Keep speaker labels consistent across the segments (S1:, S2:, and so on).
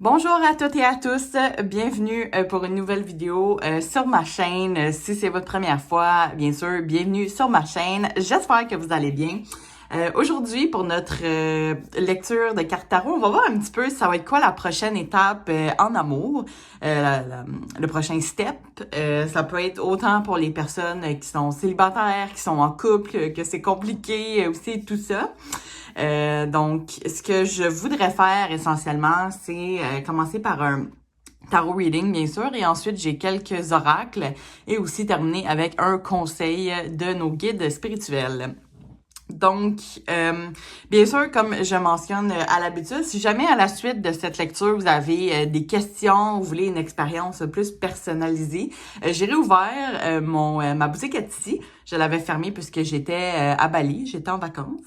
S1: Bonjour à toutes et à tous, bienvenue pour une nouvelle vidéo sur ma chaîne. Si c'est votre première fois, bien sûr, bienvenue sur ma chaîne. J'espère que vous allez bien. Aujourd'hui, pour notre lecture de cartes tarot, on va voir un petit peu ça va être quoi la prochaine étape en amour, le prochain step. Ça peut être autant pour les personnes qui sont célibataires, qui sont en couple, que c'est compliqué aussi, tout ça. Donc, ce que je voudrais faire essentiellement, c'est commencer par un tarot reading, bien sûr, et ensuite j'ai quelques oracles et aussi terminer avec un conseil de nos guides spirituels. Donc, bien sûr, comme je mentionne à l'habitude, si jamais à la suite de cette lecture, vous avez des questions, vous voulez une expérience plus personnalisée, j'ai réouvert ma boutique Etsy. Je l'avais fermée puisque j'étais à Bali, j'étais en vacances.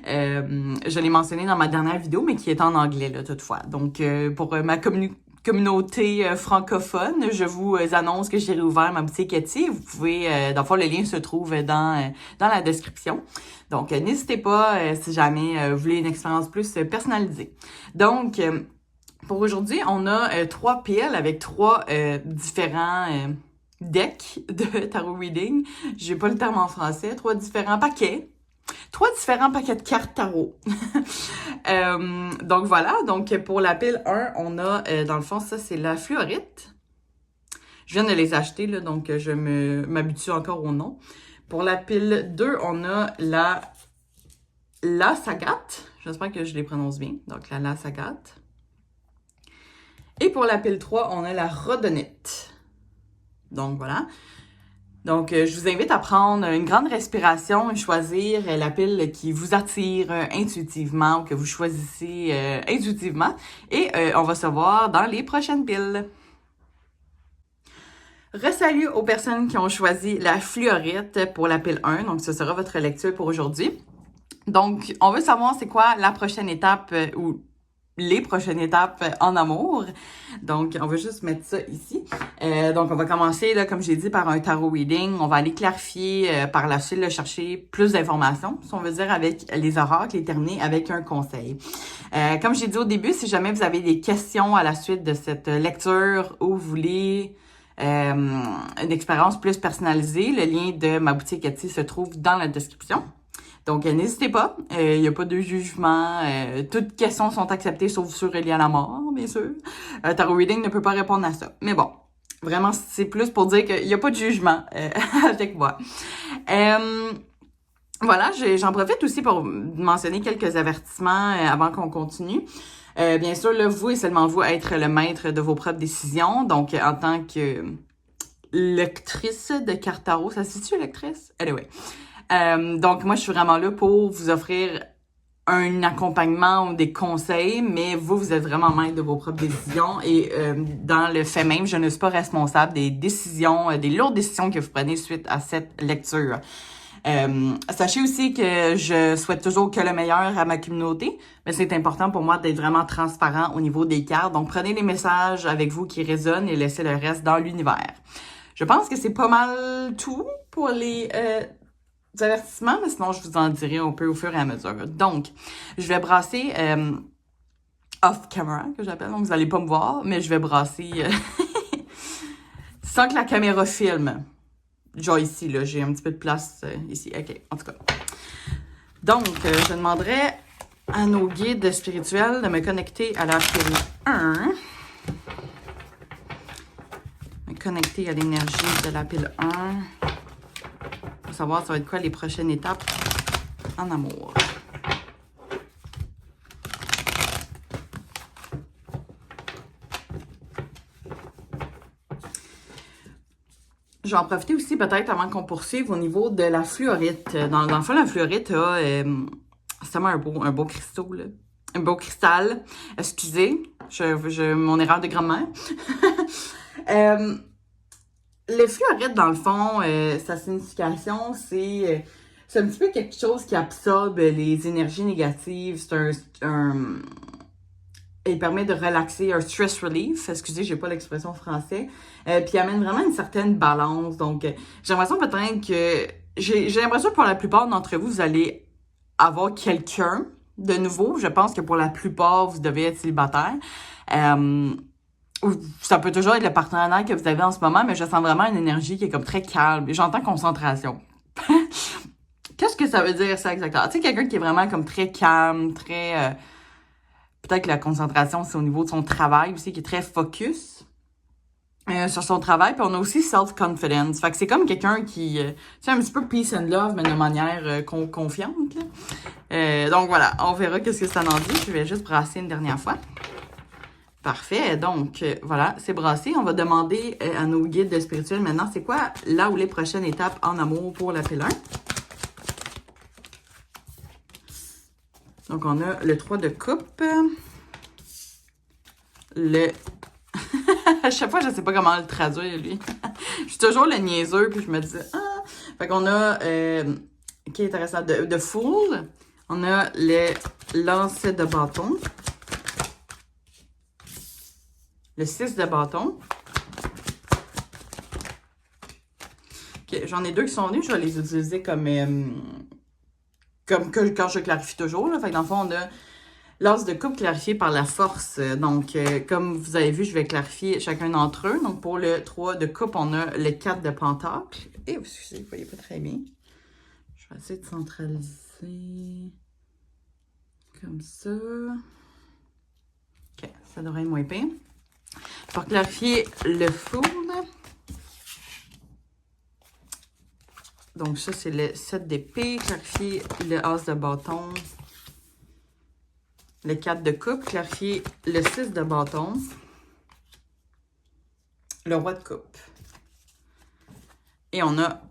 S1: Je l'ai mentionné dans ma dernière vidéo, mais qui est en anglais, là, toutefois. Donc, pour ma communauté francophone, je vous annonce que j'ai réouvert ma boutique Etsy. Vous pouvez, dans le fond, le lien se trouve dans la description. Donc, n'hésitez pas si jamais vous voulez une expérience plus personnalisée. Donc, pour aujourd'hui, on a 3 piles avec 3 différents decks de tarot reading. J'ai pas le terme en français. 3 différents paquets. 3 différents paquets de cartes tarot. Donc voilà, donc pour la pile 1, on a, dans le fond, ça c'est la fluorite. Je viens de les acheter, là, donc je m'habitue encore au nom. Pour la pile 2, on a la Sagat. J'espère que je les prononce bien. Donc la Sagat. Et pour la pile 3, on a la rhodonite. Donc voilà. Donc, je vous invite à prendre une grande respiration et choisir la pile qui vous attire intuitivement ou que vous choisissez intuitivement. Et on va se voir dans les prochaines piles. Resalut aux personnes qui ont choisi la fluorite pour la pile 1. Donc, ce sera votre lecture pour aujourd'hui. Donc, on veut savoir c'est quoi la prochaine étape ou les prochaines étapes en amour. Donc, on va juste mettre ça ici. Donc, on va commencer, là, comme j'ai dit, par un tarot reading. On va aller clarifier par la suite, là, chercher plus d'informations, si on veut dire, avec les oracles et terminer avec un conseil. Comme j'ai dit au début, si jamais vous avez des questions à la suite de cette lecture ou vous voulez une expérience plus personnalisée, le lien de ma boutique Etsy se trouve dans la description. Donc, n'hésitez pas. Il n'y a pas de jugement. Toutes questions sont acceptées, sauf sur liées à la mort, bien sûr. Tarot Reading ne peut pas répondre à ça. Mais bon, vraiment, c'est plus pour dire qu'il n'y a pas de jugement avec moi. Voilà, j'en profite aussi pour mentionner quelques avertissements avant qu'on continue. Bien sûr, là, vous et seulement vous être le maître de vos propres décisions. Donc, en tant que lectrice de cartes tarot, ça se situe lectrice? Anyway. Donc, moi, je suis vraiment là pour vous offrir un accompagnement ou des conseils, mais vous êtes vraiment maître de vos propres décisions et dans le fait même, je ne suis pas responsable des décisions, des lourdes décisions que vous prenez suite à cette lecture. Sachez aussi que je souhaite toujours que le meilleur à ma communauté, mais c'est important pour moi d'être vraiment transparent au niveau des cartes. Donc, prenez les messages avec vous qui résonnent et laissez le reste dans l'univers. Je pense que c'est pas mal tout pour les avertissements, mais sinon, je vous en dirai un peu au fur et à mesure. Donc, je vais brasser off-camera, que j'appelle. Donc, vous n'allez pas me voir, mais je vais brasser sans que la caméra filme. Genre ici, là, j'ai un petit peu de place ici. OK, en tout cas. Donc, je demanderai à nos guides spirituels de me connecter à la pile 1. Me connecter à l'énergie de la pile 1. Pour savoir ça va être quoi les prochaines étapes en amour. Je vais en profiter aussi peut-être avant qu'on poursuive au niveau de la fluorite. Dans le fond, la fluorite a c'est vraiment un beau cristaux, là. Un beau cristal. Excusez, mon erreur de grammaire. Le fluorite, dans le fond, sa signification, c'est un petit peu quelque chose qui absorbe les énergies négatives. Il permet de relaxer, un stress relief. Excusez, j'ai pas l'expression français. Puis il amène vraiment une certaine balance. Donc, j'ai l'impression peut-être que... J'ai l'impression que pour la plupart d'entre vous, vous allez avoir quelqu'un de nouveau. Je pense que pour la plupart, vous devez être célibataire. Ou ça peut toujours être le partenaire que vous avez en ce moment, mais je sens vraiment une énergie qui est comme très calme. Et j'entends concentration. Qu'est-ce que ça veut dire, ça, exactement? Tu sais, quelqu'un qui est vraiment comme très calme, très... peut-être que la concentration, c'est au niveau de son travail aussi, qui est très focus sur son travail. Puis on a aussi self-confidence. Fait que c'est comme quelqu'un qui... tu sais, un petit peu peace and love, mais de manière confiante, là. Donc voilà, on verra qu'est-ce que ça en dit. Je vais juste brasser une dernière fois. Parfait. Donc, voilà, c'est brassé. On va demander à nos guides spirituels maintenant, c'est quoi là ou les prochaines étapes en amour pour la pile 1? Donc, on a le 3 de coupe. Le... à chaque fois, je ne sais pas comment le traduire, lui. Je suis toujours le niaiseux, puis je me dis... Ah! Fait qu'on a... qui est intéressant? De Fool. On a le lancer de bâton. Le 6 de bâton. Okay, j'en ai deux qui sont venus. Je vais les utiliser comme quand je clarifie toujours. Là. Fait que dans le fond, on a l'as de coupe clarifié par la force. Donc, comme vous avez vu, je vais clarifier chacun d'entre eux. Donc, pour le 3 de coupe, on a le 4 de pentacle. Et excusez, vous ne voyez pas très bien. Je vais essayer de centraliser comme ça. OK, ça devrait être moins pire. Pour clarifier le four, donc ça, c'est le 7 d'épée. Clarifier le as de bâton. Le 4 de coupe. Clarifier le 6 de bâton. Le roi de coupe. Et on a,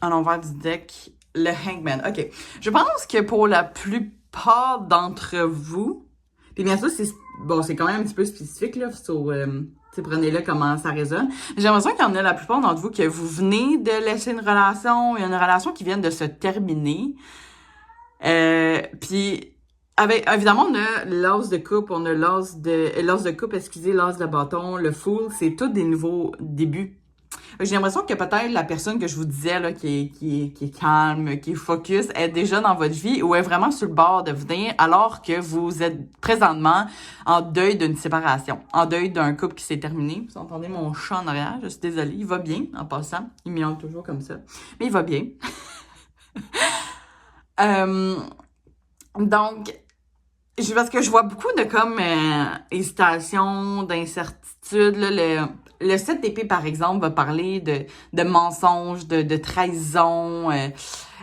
S1: à l'envers du deck, le hangman. OK. Je pense que pour la plupart d'entre vous, puis bien sûr, c'est quand même un petit peu spécifique, là, sur... prenez-le comment ça résonne. J'ai l'impression qu'il y en a la plupart d'entre vous que vous venez de laisser une relation, il y a une relation qui vient de se terminer. Puis, évidemment, on a l'as de coupe, on a l'as de coupe, l'as de bâton, le fool, c'est tous des nouveaux débuts. J'ai l'impression que peut-être la personne que je vous disais, là, qui est calme, qui est focus, est déjà dans votre vie ou est vraiment sur le bord de venir alors que vous êtes présentement en deuil d'une séparation, en deuil d'un couple qui s'est terminé. Vous entendez mon chat en arrière, je suis désolée, il va bien en passant. Il miaule toujours comme ça, mais il va bien. Donc, parce que je vois beaucoup de comme hésitation, d'incertitude. Le 7 d'épée, par exemple, va parler de mensonges, de trahison. Il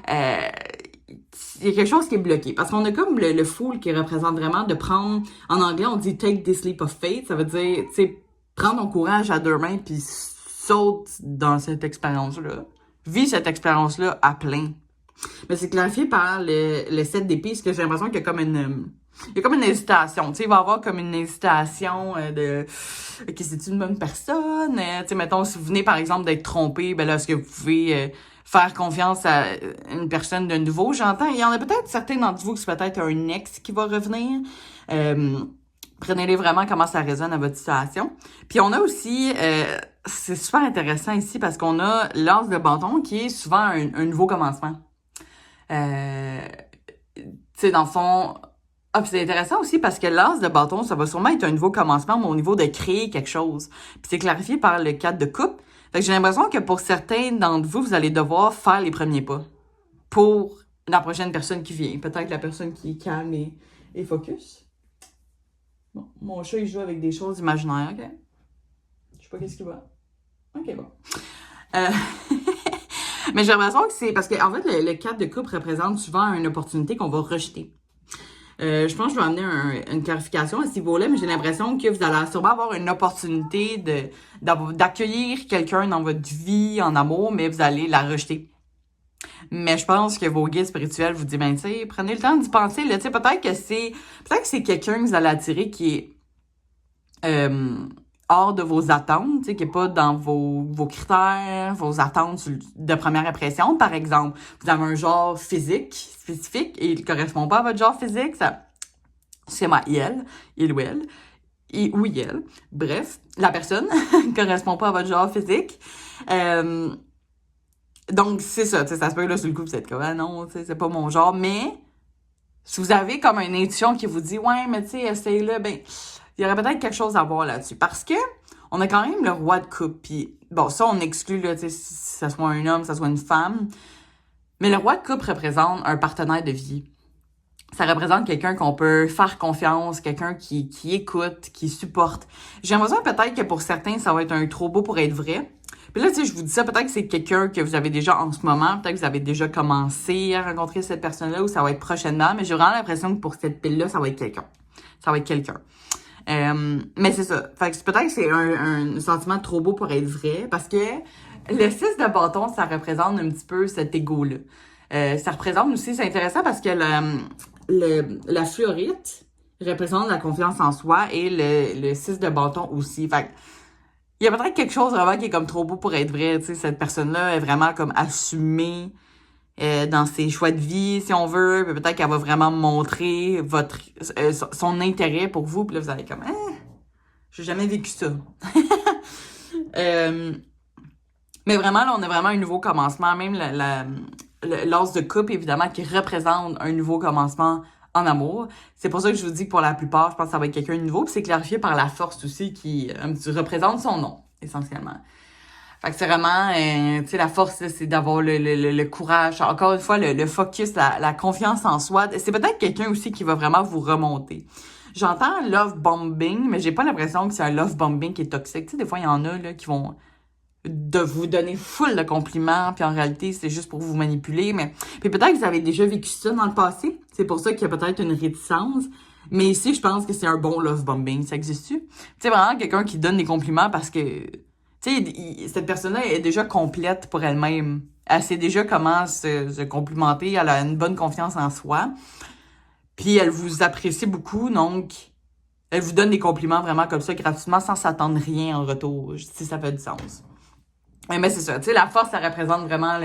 S1: y a quelque chose qui est bloqué. Parce qu'on a comme le fool qui représente vraiment de prendre, en anglais, on dit take this leap of faith. Ça veut dire, tu sais, prendre ton courage à deux mains puis saute dans cette expérience-là. Vis cette expérience-là à plein. Mais c'est clarifié par le 7 d'épée, parce que j'ai l'impression qu'il y a comme une hésitation. Tu sais, il va y avoir comme une hésitation de OK, c'est-tu une bonne personne? Tu sais, mettons, si vous venez, par exemple, d'être trompé, ben là, est-ce que vous pouvez faire confiance à une personne de nouveau? J'entends. Il y en a peut-être certains d'entre vous qui c'est peut-être un ex qui va revenir. Prenez-les vraiment comment ça résonne à votre situation. Puis on a aussi, c'est super intéressant ici parce qu'on a l'as de bâton qui est souvent un nouveau commencement. Tu sais, dans le fond... Ah, puis c'est intéressant aussi parce que l'as de bâton, ça va sûrement être un nouveau commencement, mais au niveau de créer quelque chose. Puis c'est clarifié par le 4 de coupe. Fait que j'ai l'impression que pour certains d'entre vous, vous allez devoir faire les premiers pas pour la prochaine personne qui vient. Peut-être la personne qui est calme et focus. Bon, mon chat, il joue avec des choses imaginaires, OK? Je sais pas qu'est-ce qu'il voit. OK, bon. Mais j'ai l'impression que c'est... Parce qu'en fait, le 4 de coupe représente souvent une opportunité qu'on va rejeter. Je pense que je vais amener une clarification à ce niveau-là, mais j'ai l'impression que vous allez sûrement avoir une opportunité d'accueillir quelqu'un dans votre vie en amour, mais vous allez la rejeter. Mais je pense que vos guides spirituels vous disent, ben, tu sais, prenez le temps d'y penser, là, tu sais, peut-être que c'est quelqu'un que vous allez attirer qui est hors de vos attentes, tu sais, qui n'est pas dans vos critères, vos attentes de première impression. Par exemple, vous avez un genre physique spécifique et il ne correspond pas à votre genre physique, ça, c'est il ou elle, ou elle. Bref, la personne ne correspond pas à votre genre physique. Donc, c'est ça, tu sais, ça se peut que là, sur le coup, vous êtes comme, ah non, tu sais, c'est pas mon genre, mais si vous avez comme une intuition qui vous dit, ouais, mais tu sais, essaye-le, ben, il y aurait peut-être quelque chose à voir là-dessus. Parce que on a quand même le roi de coupe. Puis, bon, ça, on exclut, là, tu sais, si ça soit un homme, ça soit une femme. Mais le roi de coupe représente un partenaire de vie. Ça représente quelqu'un qu'on peut faire confiance, quelqu'un qui écoute, qui supporte. J'ai l'impression peut-être que pour certains, ça va être un trop beau pour être vrai. Puis là, tu sais, je vous dis ça, peut-être que c'est quelqu'un que vous avez déjà en ce moment, peut-être que vous avez déjà commencé à rencontrer cette personne-là ou ça va être prochainement, mais j'ai vraiment l'impression que pour cette pile-là, ça va être quelqu'un. Ça va être quelqu'un. Mais c'est ça. Fait que peut-être que c'est un sentiment trop beau pour être vrai, parce que le 6 de bâton, ça représente un petit peu cet ego-là. Ça représente aussi, c'est intéressant parce que la fluorite représente la confiance en soi et le 6 de bâton aussi. Fait que, il y a peut-être quelque chose vraiment qui est comme trop beau pour être vrai. Tu sais, cette personne-là est vraiment comme assumée dans ses choix de vie, si on veut. Peut-être qu'elle va vraiment montrer son intérêt pour vous. Puis là, vous allez comme, j'ai jamais vécu ça. Mais vraiment, là, on a vraiment un nouveau commencement. Même l'as de coupe, évidemment, qui représente un nouveau commencement en amour. C'est pour ça que je vous dis que pour la plupart, je pense que ça va être quelqu'un de nouveau. Puis c'est clarifié par la force aussi qui représente son nom, essentiellement. Fait que c'est vraiment, tu sais, la force, là, c'est d'avoir le courage. Encore une fois, le focus, la confiance en soi. C'est peut-être quelqu'un aussi qui va vraiment vous remonter. J'entends love bombing, mais j'ai pas l'impression que c'est un love bombing qui est toxique. Tu sais, des fois, il y en a là qui vont de vous donner full de compliments, puis en réalité, c'est juste pour vous manipuler. Mais puis peut-être que vous avez déjà vécu ça dans le passé. C'est pour ça qu'il y a peut-être une réticence. Mais ici, je pense que c'est un bon love bombing. Ça existe-tu? Tu sais, vraiment quelqu'un qui donne des compliments parce que, tu sais, cette personne-là est déjà complète pour elle-même. Elle sait déjà comment se complimenter. Elle a une bonne confiance en soi. Puis elle vous apprécie beaucoup, donc elle vous donne des compliments vraiment comme ça, gratuitement, sans s'attendre rien en retour, si ça fait du sens. Mais c'est ça, tu sais, la force, ça représente vraiment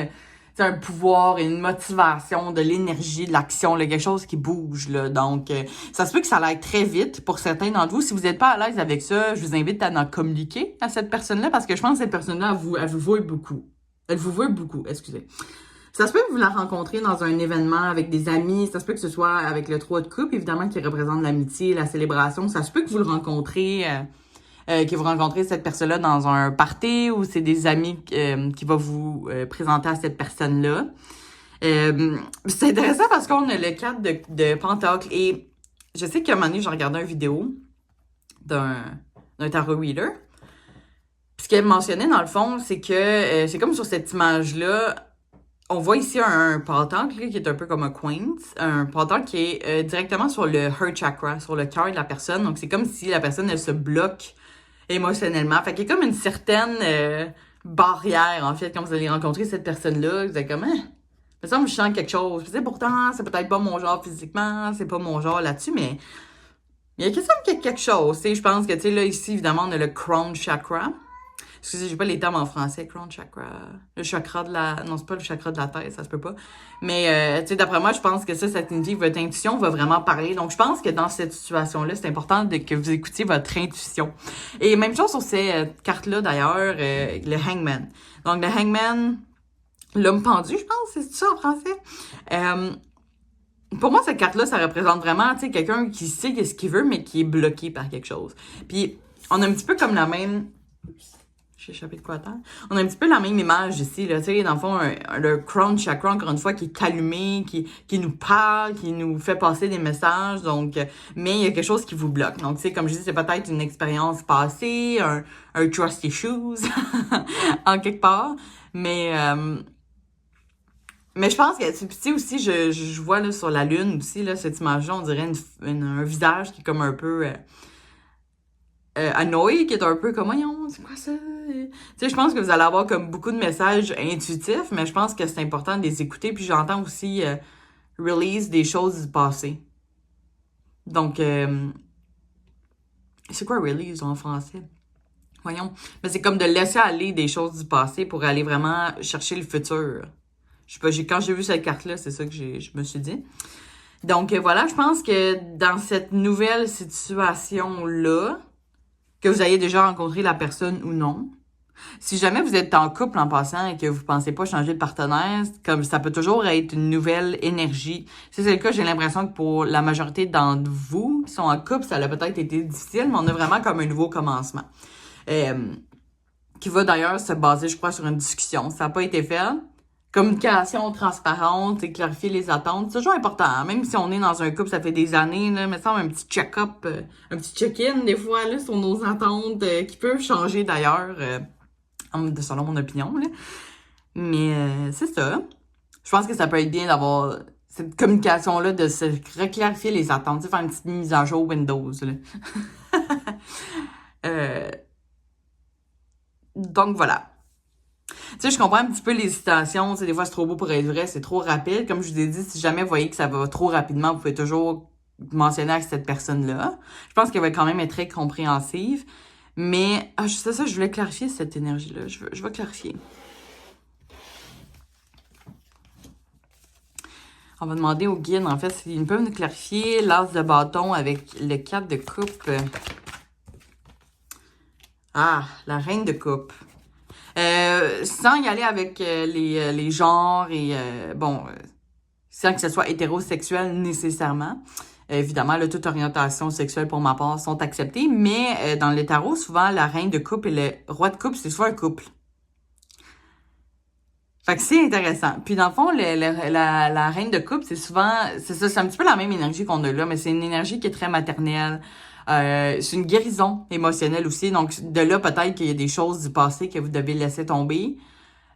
S1: un pouvoir et une motivation, de l'énergie, de l'action, là, quelque chose qui bouge, là. Donc, ça se peut que ça aille très vite pour certains d'entre vous. Si vous n'êtes pas à l'aise avec ça, je vous invite à en communiquer à cette personne-là, parce que je pense que cette personne-là, elle vous voit beaucoup. Elle vous voit beaucoup, excusez. Ça se peut que vous la rencontrez dans un événement avec des amis, ça se peut que ce soit avec le 3 de coupe, évidemment, qui représente l'amitié, la célébration. Ça se peut que vous le rencontrez... que vous rencontrez cette personne-là dans un party ou c'est des amis qui vont vous présenter à cette personne-là. C'est intéressant parce qu'on a le 4 de Pentacle et je sais qu'à un moment donné, j'ai regardé une vidéo d'un tarot reader. Puis ce qu'elle mentionnait dans le fond, c'est que c'est comme sur cette image-là, on voit ici un pentacle qui est un peu comme un quince, un pentacle qui est directement sur le heart chakra, sur le cœur de la personne. Donc c'est comme si la personne, elle se bloque émotionnellement. Fait qu'il y a comme une certaine barrière, en fait, quand vous allez rencontrer cette personne-là. Vous êtes comme, mais ça me sent quelque chose. Puis, pourtant, c'est peut-être pas mon genre physiquement, c'est pas mon genre là-dessus, mais il y a quelque chose. Tu sais, je pense que, tu sais, là, ici, évidemment, on a le crown chakra. Excusez, j'ai pas les termes en français. Crown chakra. Le chakra de la... Non, c'est pas le chakra de la tête, ça se peut pas. Mais, tu sais, d'après moi, je pense que ça signifie que votre intuition va vraiment parler. Donc, je pense que dans cette situation-là, c'est important que vous écoutiez votre intuition. Et même chose sur ces cartes-là, d'ailleurs, le hangman. Donc, le hangman, l'homme pendu, je pense, c'est ça en français. Pour moi, cette carte-là, ça représente vraiment, tu sais, quelqu'un qui sait ce qu'il veut, mais qui est bloqué par quelque chose. Puis, on a un petit peu comme la même... J'ai échappé de quoi à terre. On a un petit peu la même image ici, là, tu sais, dans le fond, le crown chakra, encore une fois, qui est allumé, qui nous parle, qui nous fait passer des messages, donc, mais il y a quelque chose qui vous bloque. Donc, tu sais, comme je dis, c'est peut-être une expérience passée, un trust issues, en quelque part, mais je pense que, tu sais, aussi, je vois, là, sur la lune, aussi, là, cette image-là, on dirait un visage qui est comme un peu... annoyé, qui est un peu comme, voyons, c'est quoi ça? Tu sais, je pense que vous allez avoir comme beaucoup de messages intuitifs, mais je pense que c'est important de les écouter. Puis j'entends aussi release des choses du passé. Donc, c'est quoi release en français? Voyons. Mais c'est comme de laisser aller des choses du passé pour aller vraiment chercher le futur. Je sais pas, quand j'ai vu cette carte-là, c'est ça que je me suis dit. Donc, voilà, je pense que dans cette nouvelle situation-là, que vous ayez déjà rencontré la personne ou non, Si jamais vous êtes en couple en passant et que vous pensez pas changer de partenaire, comme ça peut toujours être une nouvelle énergie. Si c'est le cas, j'ai l'impression que pour la majorité d'entre vous qui sont en couple, ça a peut-être été difficile, mais on a vraiment comme un nouveau commencement. Qui va d'ailleurs se baser, je crois, sur une discussion. Ça n'a pas été fait. Communication transparente et clarifier les attentes, c'est toujours important. Hein? Même si on est dans un couple, ça fait des années, là, mais ça, un petit check-up, un petit check-in, des fois, là, sur nos attentes, qui peuvent changer d'ailleurs, selon mon opinion. Là. Mais c'est ça. Je pense que ça peut être bien d'avoir cette communication-là, de se reclarifier les attentes, faire une petite mise à jour Windows. Là. Donc voilà. Tu sais, je comprends un petit peu l'hésitation. Tu sais, des fois, c'est trop beau pour être vrai, c'est trop rapide. Comme je vous ai dit, si jamais vous voyez que ça va trop rapidement, vous pouvez toujours mentionner à cette personne-là. Je pense qu'elle va quand même être très compréhensive. Mais, c'est ça, je voulais clarifier cette énergie-là. Je vais clarifier. On va demander au guide, en fait, s'ils peuvent nous clarifier l'as de bâton avec le 4 de coupe. Ah, la reine de coupe. Sans y aller avec les genres et, sans que ce soit hétérosexuel nécessairement. Évidemment, là, toute orientation sexuelle, pour ma part, sont acceptées. Mais dans le tarot, souvent, la reine de coupe et le roi de coupe, c'est souvent un couple. Fait que c'est intéressant. Puis dans le fond, la reine de coupe, c'est souvent... C'est ça, c'est un petit peu la même énergie qu'on a là, mais c'est une énergie qui est très maternelle. C'est une guérison émotionnelle aussi. Donc, de là, peut-être qu'il y a des choses du passé que vous devez laisser tomber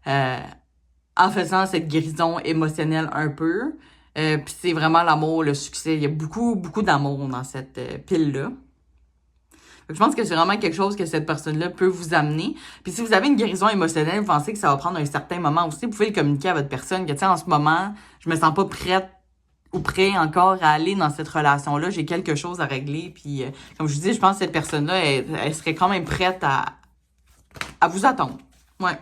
S1: en faisant cette guérison émotionnelle un peu. Puis c'est vraiment l'amour, le succès. Il y a beaucoup, beaucoup d'amour dans cette pile-là. Je pense que c'est vraiment quelque chose que cette personne-là peut vous amener. Puis si vous avez une guérison émotionnelle, vous pensez que ça va prendre un certain moment aussi, vous pouvez le communiquer à votre personne, que tu sais, en ce moment, je me sens pas prête ou prêt encore à aller dans cette relation-là, j'ai quelque chose à régler, puis comme je vous dis, je pense que cette personne-là, elle serait quand même prête à vous attendre. Ouais.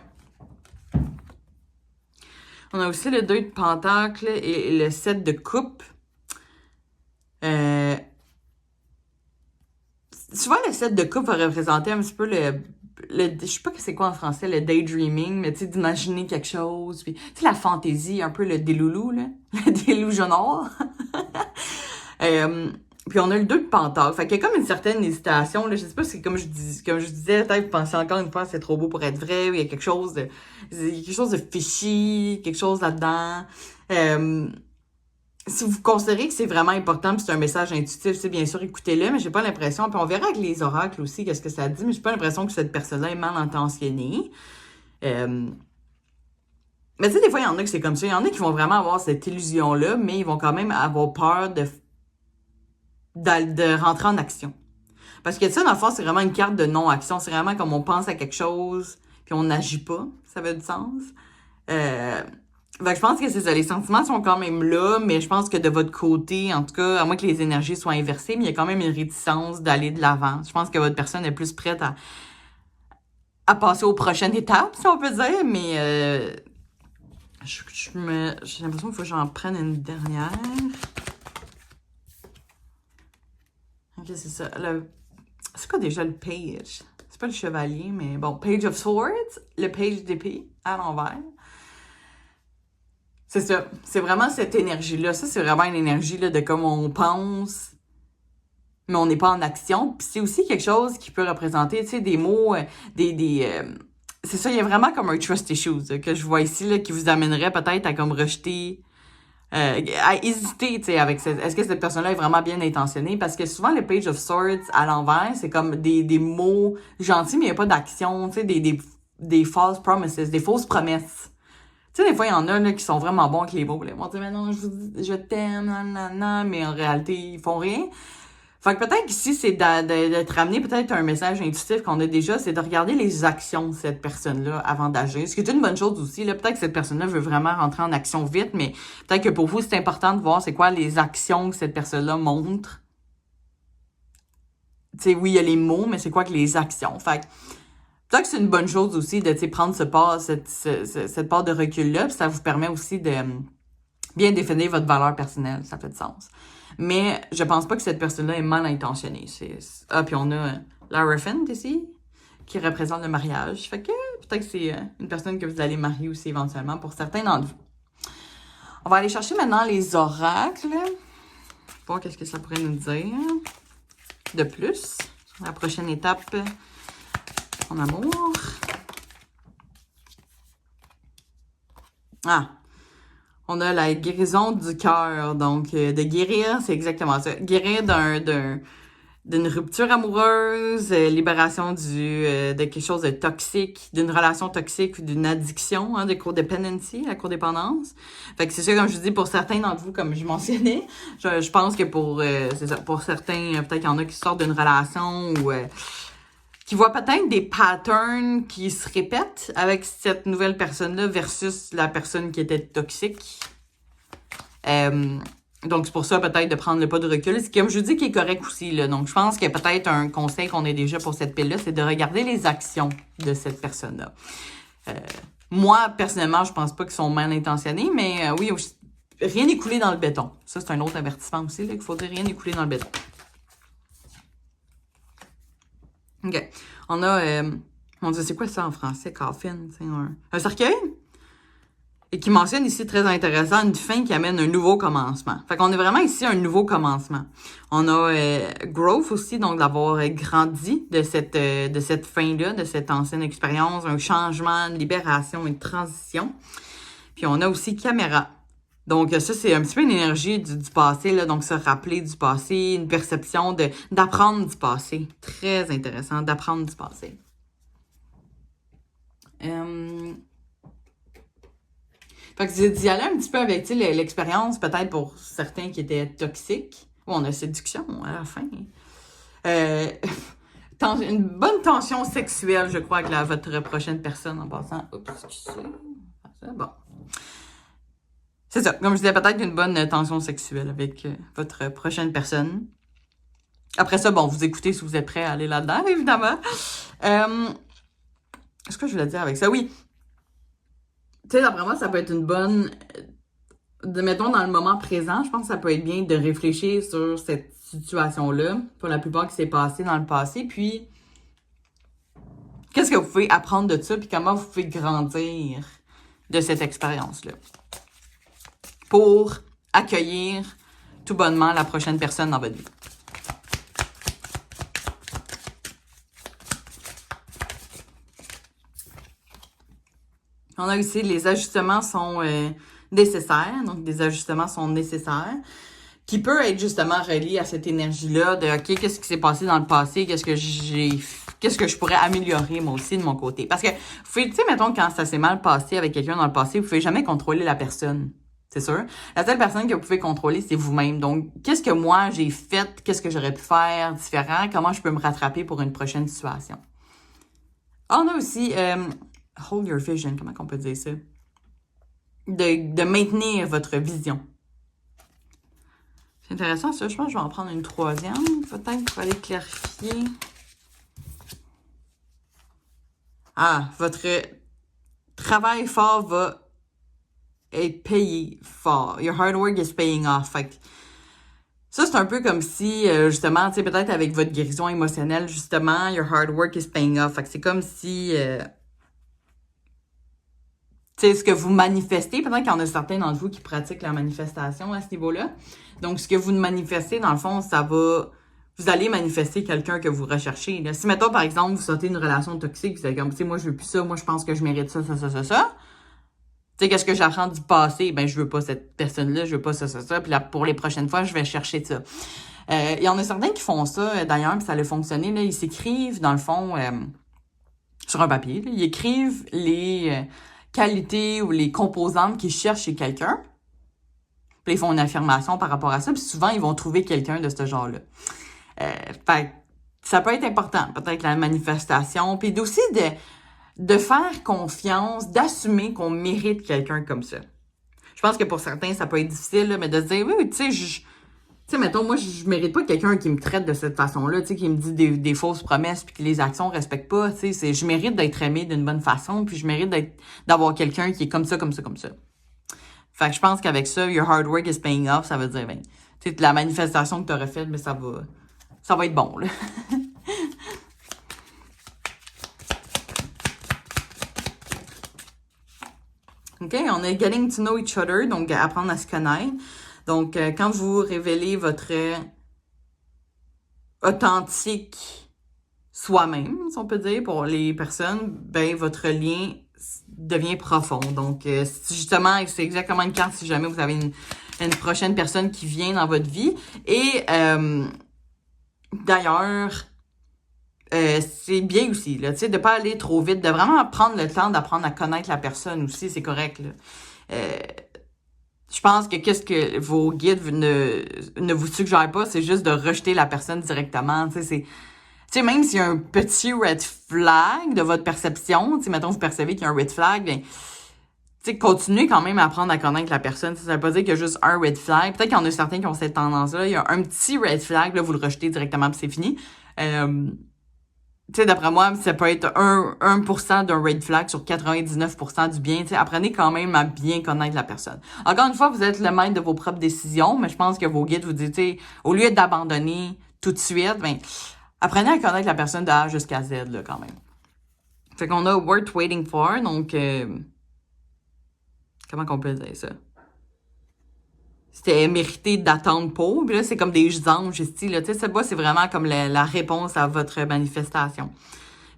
S1: On a aussi le 2 de pentacle et le 7 de coupe. Souvent, le 7 de coupe va représenter un petit peu je sais pas c'est quoi en français, le daydreaming, mais tu sais, d'imaginer quelque chose, puis tu sais, la fantaisie, un peu le déloulou, là, le délusionnaire. Puis on a le 2 de pentacle. Fait qu'il y a comme une certaine hésitation, là. Je sais pas si, comme je disais, peut-être vous pensez encore une fois, c'est trop beau pour être vrai, ou il y a quelque chose de fishy, quelque chose là-dedans. Si vous considérez que c'est vraiment important, puis c'est un message intuitif, c'est bien sûr, écoutez-le, mais j'ai pas l'impression, puis on verra avec les oracles aussi qu'est-ce que ça dit, mais j'ai pas l'impression que cette personne-là est mal intentionnée. Mais tu sais, des fois, il y en a que c'est comme ça. Il y en a qui vont vraiment avoir cette illusion-là, mais ils vont quand même avoir peur de rentrer en action. Parce que ça, dans le fond, c'est vraiment une carte de non-action. C'est vraiment comme on pense à quelque chose, puis on n'agit pas. Ça veut du sens. Fait que je pense que c'est ça. Les sentiments sont quand même là, mais je pense que de votre côté, en tout cas, à moins que les énergies soient inversées, mais il y a quand même une réticence d'aller de l'avant. Je pense que votre personne est plus prête à passer aux prochaines étapes, si on peut dire, mais j'ai l'impression qu'il faut que j'en prenne une dernière. Ok, c'est ça. C'est quoi déjà le page? C'est pas le chevalier, mais bon, page of swords, le page d'épée à l'envers. C'est ça. C'est vraiment cette énergie-là. Ça, c'est vraiment une énergie là, de comme on pense, mais on n'est pas en action. Puis c'est aussi quelque chose qui peut représenter, tu sais, des mots, c'est ça, il y a vraiment comme un trust issues que je vois ici, là, qui vous amènerait peut-être à comme rejeter, à hésiter, tu sais, avec est-ce que cette personne-là est vraiment bien intentionnée? Parce que souvent, le Page of Swords à l'envers, c'est comme des mots gentils, mais il n'y a pas d'action, tu sais, des false promises, des fausses promesses. Tu sais, des fois, il y en a là, qui sont vraiment bons avec les mots. Là. Ils vont dire, mais non, je t'aime, nanana, mais en réalité, ils font rien. Fait que peut-être qu'ici, c'est de te ramener peut-être un message intuitif qu'on a déjà, c'est de regarder les actions de cette personne-là avant d'agir. Ce qui est une bonne chose aussi. Là. Peut-être que cette personne-là veut vraiment rentrer en action vite, mais peut-être que pour vous, c'est important de voir c'est quoi les actions que cette personne-là montre. Tu sais, oui, il y a les mots, mais c'est quoi que les actions. Fait que peut-être que c'est une bonne chose aussi de prendre cette part de recul-là, puis ça vous permet aussi de bien définir votre valeur personnelle, ça fait du sens. Mais je pense pas que cette personne-là est mal intentionnée. Puis on a Lara Fent ici, qui représente le mariage. Fait que peut-être que c'est une personne que vous allez marier aussi éventuellement pour certains d'entre vous. On va aller chercher maintenant les oracles. Voir qu'est-ce que ça pourrait nous dire de plus. La prochaine étape en amour. Ah! On a la guérison du cœur. Donc, de guérir, c'est exactement ça. Guérir d'une rupture amoureuse, libération de quelque chose de toxique, d'une relation toxique ou d'une addiction, de codependency, la codépendance. Fait que c'est ça, comme je dis, pour certains d'entre vous, comme je mentionnais, je pense que c'est ça, pour certains, peut-être qu'il y en a qui sortent d'une relation ou qui voient peut-être des patterns qui se répètent avec cette nouvelle personne-là versus la personne qui était toxique. Donc, c'est pour ça, peut-être, de prendre le pas de recul. C'est comme je vous dis, qui est correct aussi, là. Donc, je pense que peut-être un conseil qu'on a déjà pour cette pile-là, c'est de regarder les actions de cette personne-là. Moi, personnellement, je pense pas qu'ils sont mal intentionnés, mais oui, rien n'est coulé dans le béton. Ça, c'est un autre avertissement aussi, là, qu'il faut dire rien n'est coulé dans le béton. OK. On a, mon Dieu, c'est quoi ça en français, coffin? Un cercueil? Et qui mentionne ici, très intéressant, une fin qui amène un nouveau commencement. Fait qu'on est vraiment ici un nouveau commencement. On a growth aussi, donc d'avoir grandi de cette fin-là, de cette ancienne expérience, un changement, une libération, une transition. Puis on a aussi caméra. Donc ça, c'est un petit peu une énergie du passé, là, donc se rappeler du passé, une perception d'apprendre du passé. Très intéressant, d'apprendre du passé. Fait que d'y aller un petit peu avec l'expérience, peut-être pour certains qui étaient toxiques. Oh, on a séduction à la fin. Une bonne tension sexuelle, je crois, avec votre prochaine personne en passant. Oups, excusez. Bon. C'est ça. Comme je disais, peut-être une bonne tension sexuelle avec votre prochaine personne. Après ça, bon, vous écoutez si vous êtes prêts à aller là-dedans, évidemment. Est-ce que je voulais dire avec ça? Oui. Tu sais, d'après moi, ça peut être une bonne... mettons, dans le moment présent, je pense que ça peut être bien de réfléchir sur cette situation-là, pour la plupart qui s'est passé dans le passé, puis qu'est-ce que vous pouvez apprendre de ça, puis comment vous pouvez grandir de cette expérience-là pour accueillir tout bonnement la prochaine personne dans votre vie. On a aussi les ajustements sont nécessaires, donc des ajustements sont nécessaires, qui peut être justement relié à cette énergie-là de OK, qu'est-ce qui s'est passé dans le passé, qu'est-ce que je pourrais améliorer moi aussi de mon côté. Parce que, tu sais, mettons, quand ça s'est mal passé avec quelqu'un dans le passé, vous pouvez jamais contrôler la personne. C'est sûr. La seule personne que vous pouvez contrôler, c'est vous-même. Donc, qu'est-ce que moi j'ai fait, qu'est-ce que j'aurais pu faire différent, comment je peux me rattraper pour une prochaine situation. On a aussi hold your vision, comment on peut dire ça? De maintenir votre vision. C'est intéressant ça, je pense que je vais en prendre une troisième, peut-être pour aller clarifier. Ah, votre travail fort va être payé fort. Your hard work is paying off. Fait que ça, c'est un peu comme si, justement, tu sais, peut-être avec votre guérison émotionnelle, justement, your hard work is paying off. Fait que c'est comme si, tu sais, ce que vous manifestez, peut-être qu'il y en a certains d'entre vous qui pratiquent la manifestation à ce niveau-là. Donc, ce que vous manifestez, dans le fond, vous allez manifester quelqu'un que vous recherchez. Là. Si, mettons, par exemple, vous sortez d'une relation toxique, vous êtes comme, tu sais, moi, je veux plus ça, moi, je pense que je mérite ça. Tu sais, qu'est-ce que j'apprends du passé? Ben, je veux pas cette personne-là, je veux pas ça. Puis là, pour les prochaines fois, je vais chercher ça. Il y en a certains qui font ça, d'ailleurs, puis ça a fonctionné. Là, ils s'écrivent, dans le fond, sur un papier, là, ils écrivent les qualités ou les composantes qu'ils cherchent chez quelqu'un. Puis ils font une affirmation par rapport à ça. Puis souvent, ils vont trouver quelqu'un de ce genre-là. Fait ça peut être important, peut-être la manifestation. Puis aussi de faire confiance, d'assumer qu'on mérite quelqu'un comme ça. Je pense que pour certains, ça peut être difficile, là, mais de se dire, oui, tu sais, mettons, moi, je mérite pas quelqu'un qui me traite de cette façon-là, tu sais, qui me dit des fausses promesses puis que les actions respectent pas, tu sais, je mérite d'être aimée d'une bonne façon puis je mérite d'avoir quelqu'un qui est comme ça. Fait que je pense qu'avec ça, your hard work is paying off, ça veut dire, ben, tu sais, la manifestation que tu aurais faite, mais ça va être bon, là. OK? On est getting to know each other, donc apprendre à se connaître. Donc, quand vous révélez votre authentique soi-même, si on peut dire, pour les personnes, ben votre lien devient profond. Donc, justement, c'est exactement une carte si jamais vous avez une prochaine personne qui vient dans votre vie. Et d'ailleurs, c'est bien aussi, là, tu sais, de pas aller trop vite, de vraiment prendre le temps d'apprendre à connaître la personne aussi, c'est correct, là. Je pense que qu'est-ce que vos guides ne vous suggèrent pas, c'est juste de rejeter la personne directement, tu sais, c'est... Tu sais, même s'il y a un petit red flag de votre perception, tu sais, mettons, vous percevez qu'il y a un red flag, ben, tu sais, continuez quand même à apprendre à connaître la personne. Ça veut pas dire qu'il y a juste un red flag. Peut-être qu'il y en a certains qui ont cette tendance-là. Il y a un petit red flag, là, vous le rejetez directement puis c'est fini. Tu sais, d'après moi, ça peut être 1% d'un red flag sur 99% du bien. Tu sais, apprenez quand même à bien connaître la personne. Encore une fois, vous êtes le maître de vos propres décisions, mais je pense que vos guides vous disent, tu sais, au lieu d'abandonner tout de suite, ben, apprenez à connaître la personne de A jusqu'à Z, là, quand même. Fait qu'on a worth waiting for, donc, comment qu'on peut dire ça? C'était mérité d'attendre pour, puis là, c'est comme des anges ici, là, tu sais, ça, c'est vraiment comme la réponse à votre manifestation.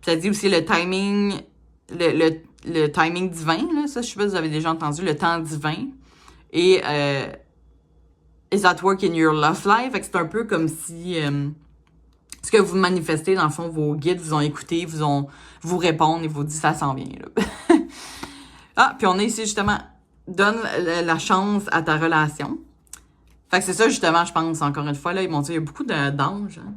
S1: Puis ça dit aussi le timing, le timing divin, là, ça, je sais pas si vous avez déjà entendu, le temps divin, et is at work in your love life, fait que c'est un peu comme si... ce que vous manifestez, dans le fond, vos guides vous ont écouté, vous répondent et vous disent ça s'en vient, là. Ah, puis on est ici, justement, donne la chance à ta relation. Fait que c'est ça, justement, je pense, encore une fois, là, ils m'ont dit, il y a beaucoup d'anges, hein.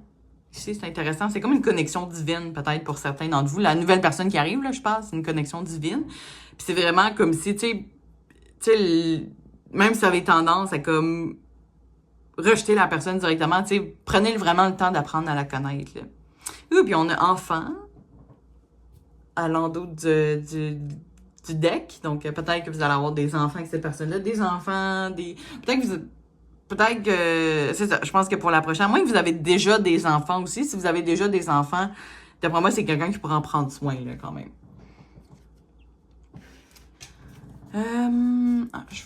S1: Ici, c'est intéressant. C'est comme une connexion divine, peut-être, pour certains d'entre vous. La nouvelle personne qui arrive, là, je pense, c'est une connexion divine. Puis c'est vraiment comme si, tu sais, même si ça avait tendance à, comme, rejeter la personne directement, tu sais, prenez vraiment le temps d'apprendre à la connaître, là. Puis on a enfant à l'endos du deck, donc peut-être que vous allez avoir des enfants avec cette personne-là, des enfants, peut-être que, c'est ça, je pense que pour la prochaine, à moins que vous avez déjà des enfants aussi, si vous avez déjà des enfants, d'après moi, c'est quelqu'un qui pourra en prendre soin, là, quand même. Je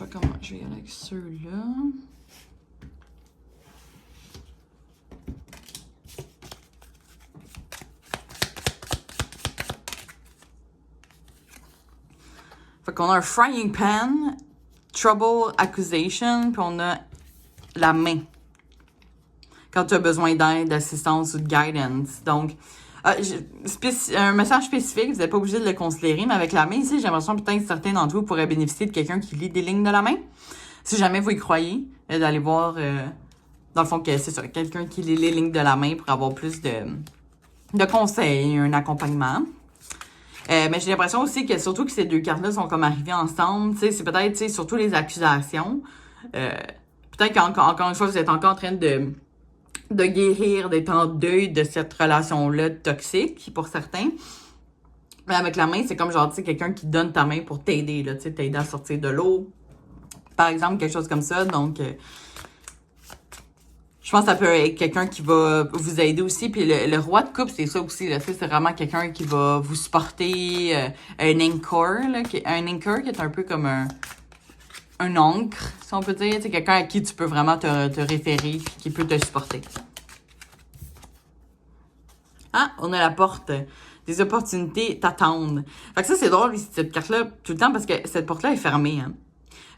S1: vais y aller avec ceux-là. Fait qu'on a un frying pan, trouble accusation, puis on a la main. Quand tu as besoin d'aide, d'assistance ou de guidance. Donc, un message spécifique, vous n'êtes pas obligé de le considérer, mais avec la main ici, j'ai l'impression peut-être que certains d'entre vous pourraient bénéficier de quelqu'un qui lit des lignes de la main. Si jamais vous y croyez, d'aller voir, dans le fond, que c'est ça, quelqu'un qui lit les lignes de la main pour avoir plus de conseils, un accompagnement. Mais j'ai l'impression aussi que surtout que ces deux cartes-là sont comme arrivées ensemble, tu sais, c'est peut-être, tu sais, surtout les accusations. Peut-être qu'encore une fois, vous êtes encore en train de guérir, d'être en deuil de cette relation-là toxique, pour certains. Mais avec la main, c'est comme genre, tu sais, quelqu'un qui donne ta main pour t'aider, là, tu sais, t'aider à sortir de l'eau. Par exemple, quelque chose comme ça, donc... je pense que ça peut être quelqu'un qui va vous aider aussi. Puis le roi de coupe, c'est ça aussi. Là, c'est vraiment quelqu'un qui va vous supporter. Un anchor, là, un anchor qui est un peu comme un ancre, si on peut dire. C'est quelqu'un à qui tu peux vraiment te référer puis qui peut te supporter. Ah, on a la porte. Des opportunités t'attendent. Fait que ça, c'est drôle, cette carte-là, tout le temps, parce que cette porte-là est fermée, hein.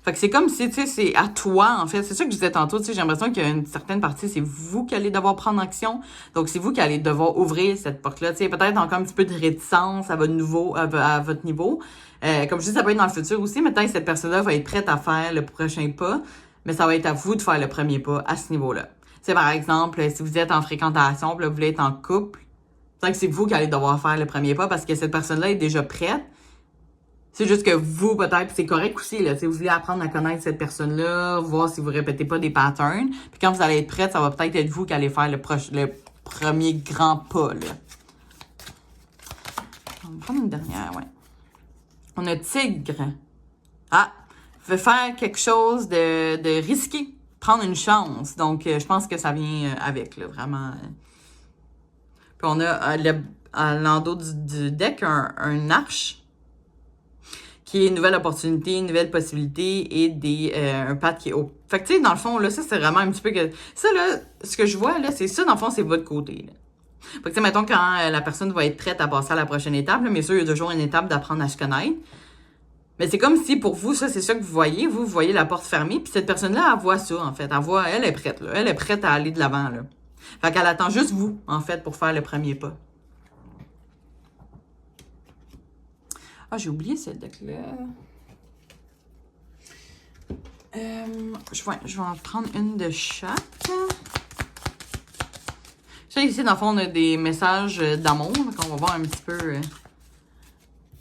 S1: Fait que c'est comme si, tu sais, c'est à toi, en fait. C'est ça que je disais tantôt, tu sais, j'ai l'impression qu'il y a une certaine partie, c'est vous qui allez devoir prendre action. Donc, c'est vous qui allez devoir ouvrir cette porte-là. Tu sais, peut-être encore un petit peu de réticence à votre niveau. Comme je dis, ça peut être dans le futur aussi. Maintenant, cette personne-là va être prête à faire le prochain pas, mais ça va être à vous de faire le premier pas à ce niveau-là. Tu sais, par exemple, si vous êtes en fréquentation, puis là, vous voulez être en couple, peut-être que c'est vous qui allez devoir faire le premier pas parce que cette personne-là est déjà prête. C'est juste que vous, peut-être, c'est correct aussi, là. Si vous voulez apprendre à connaître cette personne-là, voir si vous répétez pas des patterns. Puis quand vous allez être prête, ça va peut-être être vous qui allez faire le premier grand pas, là. On va prendre une dernière, ouais. On a tigre. Ah! Veut faire quelque chose de risqué. Prendre une chance. Donc, je pense que ça vient avec, là, vraiment. Puis on a à l'endos du deck un arche qui est une nouvelle opportunité, une nouvelle possibilité et un path qui est haut. Fait que, tu sais, dans le fond, là, ça, c'est vraiment un petit peu que... Ça, là, ce que je vois, là, c'est ça, dans le fond, c'est votre côté, là. Fait que, tu sais, mettons, quand la personne va être prête à passer à la prochaine étape, là, bien sûr, il y a toujours une étape d'apprendre à se connaître. Mais c'est comme si, pour vous, ça, c'est ça que vous voyez. Vous voyez la porte fermée, puis cette personne-là, elle voit ça, en fait. Elle est prête, là. Elle est prête à aller de l'avant, là. Fait qu'elle attend juste vous, en fait, pour faire le premier pas. Ah, j'ai oublié cette deck-là. Je vais en prendre une de chaque. Ça, ici, dans le fond, on a des messages d'amour. Donc, on va voir un petit peu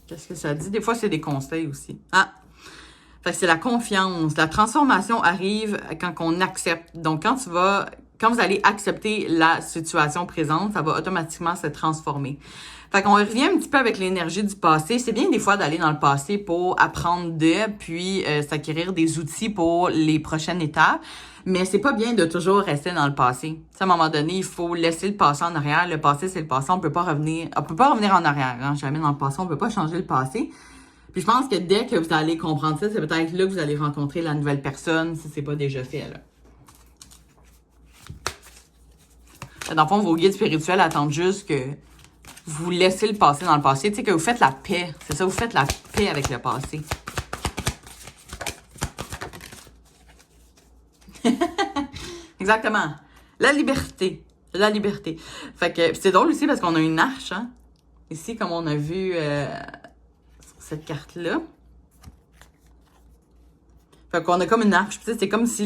S1: qu'est-ce que ça dit. Des fois, c'est des conseils aussi. Ah! Fait que c'est la confiance. La transformation arrive quand on accepte. Donc, quand vous allez accepter la situation présente, ça va automatiquement se transformer. Fait qu'on revient un petit peu avec l'énergie du passé. C'est bien des fois d'aller dans le passé pour apprendre puis s'acquérir des outils pour les prochaines étapes. Mais c'est pas bien de toujours rester dans le passé. T'sais, à un moment donné, il faut laisser le passé en arrière. Le passé, c'est le passé. On peut pas revenir en arrière. Hein? Jamais dans le passé. On peut pas changer le passé. Puis je pense que dès que vous allez comprendre ça, c'est peut-être là que vous allez rencontrer la nouvelle personne, si c'est pas déjà fait, là. Dans le fond, vos guides spirituels attendent juste que vous laissez le passé dans le passé. Tu sais, que vous faites la paix. C'est ça, vous faites la paix avec le passé. Exactement. La liberté. La liberté. Fait que c'est drôle aussi parce qu'on a une arche, hein. Ici, comme on a vu sur cette carte-là. Fait qu'on a comme une arche. Tu sais, c'est comme si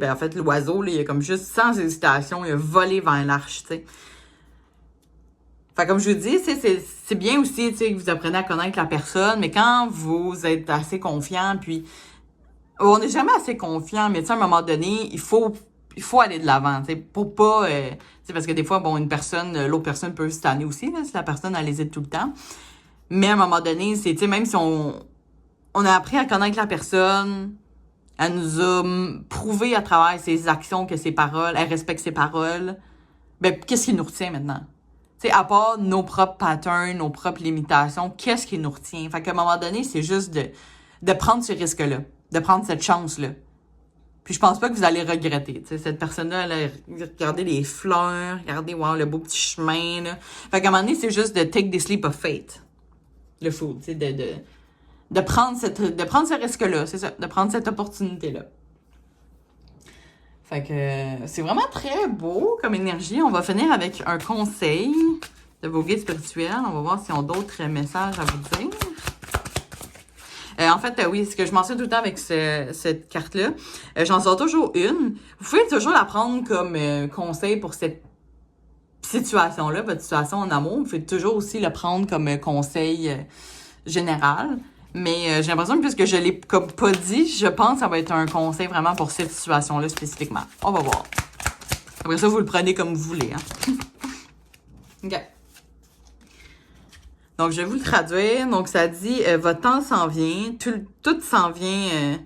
S1: en fait, l'oiseau, là, il a comme juste, sans hésitation, il a volé vers l'arche, tu sais. Fait comme je vous dis, c'est bien aussi, tu sais, que vous apprenez à connaître la personne, mais quand vous êtes assez confiant, puis on n'est jamais assez confiant, mais tu sais, à un moment donné, il faut aller de l'avant, tu sais, pour pas, tu sais, parce que des fois, bon, l'autre personne peut se tanner aussi, là, si la personne, elle hésite tout le temps. Mais à un moment donné, c'est, tu sais, même si on a appris à connaître la personne, elle nous a prouvé à travers ses actions que ses paroles, elle respecte ses paroles, ben, qu'est-ce qui nous retient maintenant? Tu sais, à part nos propres patterns, nos propres limitations, qu'est-ce qui nous retient? Fait qu'à un moment donné, c'est juste de prendre ce risque-là, de prendre cette chance-là. Puis je pense pas que vous allez regretter. Tu sais, cette personne-là, elle a regardé les fleurs, regardez, wow, le beau petit chemin, là. Fait qu'à un moment donné, c'est juste de take this leap of faith. Le fou, tu sais, de prendre ce risque-là, c'est ça, de prendre cette opportunité-là. Fait que c'est vraiment très beau comme énergie. On va finir avec un conseil de vos guides spirituels. On va voir s'ils ont d'autres messages à vous dire. En fait, oui, ce que je mentionne tout le temps avec cette carte-là, j'en sors toujours une. Vous pouvez toujours la prendre comme conseil pour cette situation-là, votre situation en amour. Vous pouvez toujours aussi le prendre comme conseil général. Mais j'ai l'impression que puisque je l'ai comme pas dit, je pense que ça va être un conseil vraiment pour cette situation-là spécifiquement. On va voir. Après ça, vous le prenez comme vous voulez. Hein? OK. Donc, je vais vous le traduire. Donc, ça dit, votre temps s'en vient, tout s'en vient,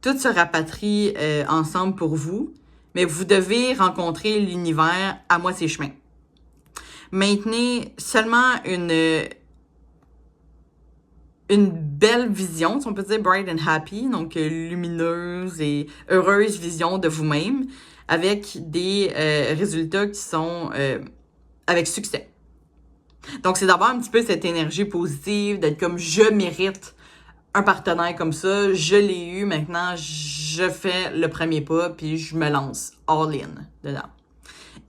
S1: tout se rapatrie ensemble pour vous, mais vous devez rencontrer l'univers à moitié chemin. Maintenez seulement une belle vision, si on peut dire bright and happy, donc lumineuse et heureuse vision de vous-même, avec des résultats qui sont avec succès. Donc, c'est d'avoir un petit peu cette énergie positive, d'être comme je mérite un partenaire comme ça, je l'ai eu, maintenant je fais le premier pas, puis je me lance all in dedans.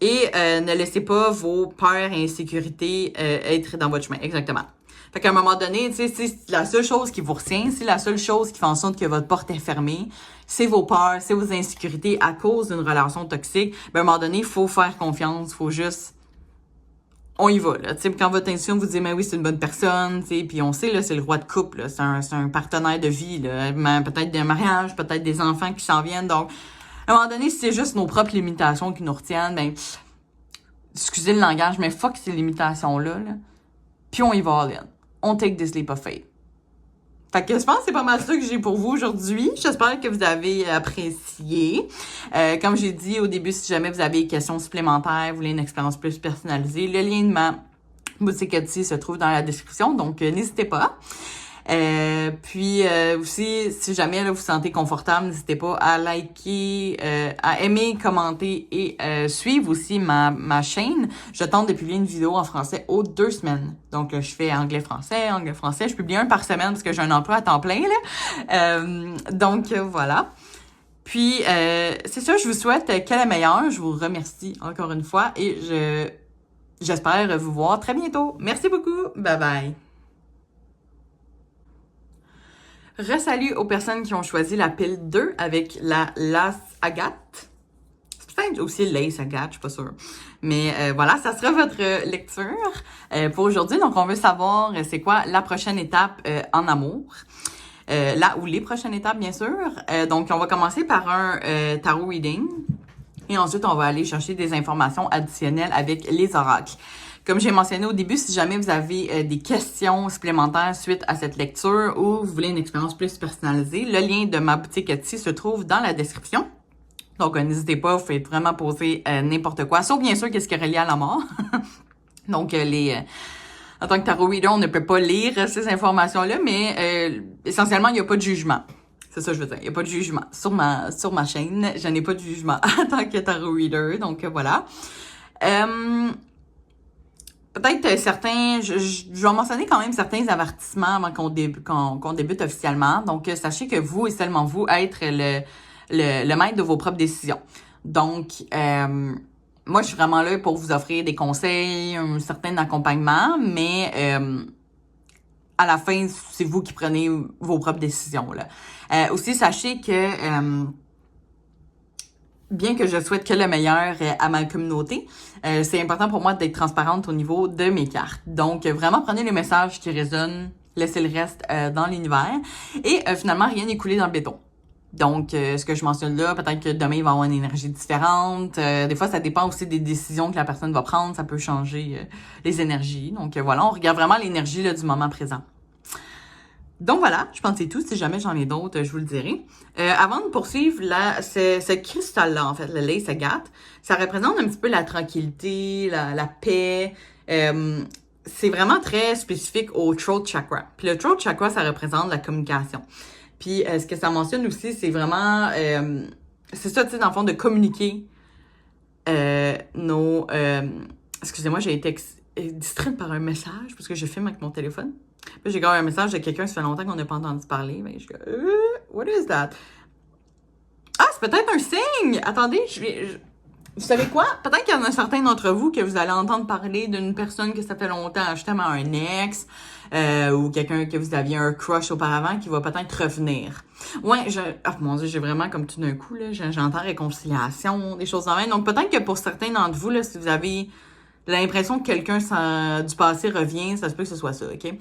S1: Et ne laissez pas vos peurs et insécurités être dans votre chemin, exactement. Fait qu'à un moment donné, tu sais, c'est la seule chose qui vous retient, c'est la seule chose qui fait en sorte que votre porte est fermée, c'est vos peurs, c'est vos insécurités à cause d'une relation toxique. Ben, à un moment donné, il faut faire confiance, il faut juste... On y va, là. Tu sais, quand votre intuition vous dit, mais oui, c'est une bonne personne, tu sais, puis on sait, là, c'est le roi de couple, là. C'est un partenaire de vie, là. Peut-être des mariages, peut-être des enfants qui s'en viennent. Donc, à un moment donné, si c'est juste nos propres limitations qui nous retiennent, ben, excusez le langage, mais fuck ces limitations-là, là. Puis on y va all in. On take this leap of faith. Fait que je pense que c'est pas mal ça que j'ai pour vous aujourd'hui. J'espère que vous avez apprécié. Comme j'ai dit au début, si jamais vous avez des questions supplémentaires, vous voulez une expérience plus personnalisée, le lien de ma boutique Etsy se trouve dans la description, donc n'hésitez pas. Puis aussi, si jamais là, vous vous sentez confortable, n'hésitez pas à liker, à aimer, commenter et suivre aussi ma chaîne. Je tente de publier une vidéo en français aux 2 semaines. Donc, je fais anglais-français, anglais-français. Je publie un par semaine parce que j'ai un emploi à temps plein, là. Donc, voilà. Puis, c'est ça, je vous souhaite que la meilleure. Je vous remercie encore une fois et j'espère vous voir très bientôt. Merci beaucoup. Bye bye. Resalut aux personnes qui ont choisi la pile 2 avec la Lace Agathe. C'est peut-être aussi Lace Agathe, je suis pas sûre. Mais voilà, ça sera votre lecture pour aujourd'hui. Donc, on veut savoir c'est quoi la prochaine étape en amour. Là ou les prochaines étapes, bien sûr. Donc, on va commencer par un tarot reading. Et ensuite, on va aller chercher des informations additionnelles avec les oracles. Comme j'ai mentionné au début, si jamais vous avez des questions supplémentaires suite à cette lecture ou vous voulez une expérience plus personnalisée, le lien de ma boutique Etsy se trouve dans la description. Donc, n'hésitez pas, vous pouvez vraiment poser n'importe quoi, sauf bien sûr qu'est-ce qui est relié à la mort. Donc, en tant que tarot reader, on ne peut pas lire ces informations-là, mais essentiellement, il n'y a pas de jugement. C'est ça que je veux dire. Il n'y a pas de jugement. Sur ma chaîne, je n'ai pas de jugement en tant que tarot reader. Donc, voilà. Peut-être certains, je vais mentionner quand même certains avertissements avant qu'on débute officiellement. Donc, sachez que vous et seulement vous être le maître de vos propres décisions. Donc, moi, je suis vraiment là pour vous offrir des conseils, un certain accompagnement, mais à la fin, c'est vous qui prenez vos propres décisions, là. Aussi, sachez que bien que je souhaite que le meilleur à ma communauté, c'est important pour moi d'être transparente au niveau de mes cartes. Donc, vraiment, prenez les messages qui résonnent, laissez le reste dans l'univers. Et finalement, rien n'est coulé dans le béton. Donc, ce que je mentionne là, peut-être que demain, il va avoir une énergie différente. Des fois, ça dépend aussi des décisions que la personne va prendre. Ça peut changer les énergies. Donc, voilà, on regarde vraiment l'énergie là, du moment présent. Donc voilà, je pense que c'est tout. Si jamais j'en ai d'autres, je vous le dirai. Avant de poursuivre, ce cristal-là, en fait, le Lace Agathe, ça représente un petit peu la tranquillité, la paix. C'est vraiment très spécifique au throat chakra. Puis le throat chakra, ça représente la communication. Puis ce que ça mentionne aussi, c'est vraiment... c'est ça, tu sais, dans le fond, de communiquer excusez-moi, j'ai été distraite par un message parce que je filme avec mon téléphone. Puis j'ai gardé un message de quelqu'un, ça fait longtemps qu'on n'a pas entendu parler. Mais je suis what is that? Ah, c'est peut-être un signe! Attendez, vous savez quoi? Peut-être qu'il y en a certains d'entre vous que vous allez entendre parler d'une personne que ça fait longtemps, justement un ex, ou quelqu'un que vous aviez un crush auparavant qui va peut-être revenir. Ouais, oh mon Dieu, j'ai vraiment comme tout d'un coup, là, j'entends réconciliation, des choses en même. Donc peut-être que pour certains d'entre vous, là, si vous avez l'impression que quelqu'un du passé revient, ça se peut que ce soit ça, OK?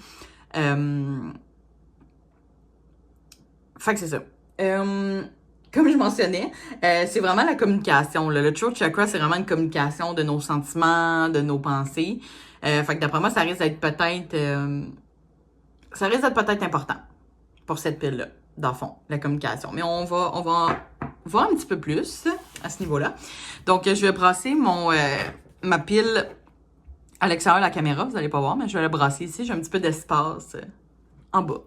S1: Fait que c'est ça. Comme je mentionnais, c'est vraiment la communication. Là. Le throat chakra, c'est vraiment une communication de nos sentiments, de nos pensées. Fait que d'après moi, ça risque d'être peut-être important pour cette pile-là, dans le fond, la communication. Mais on va voir un petit peu plus à ce niveau-là. Donc, je vais brasser ma pile à l'extérieur de la caméra. Vous n'allez pas voir, mais je vais la brasser ici. J'ai un petit peu d'espace en bas.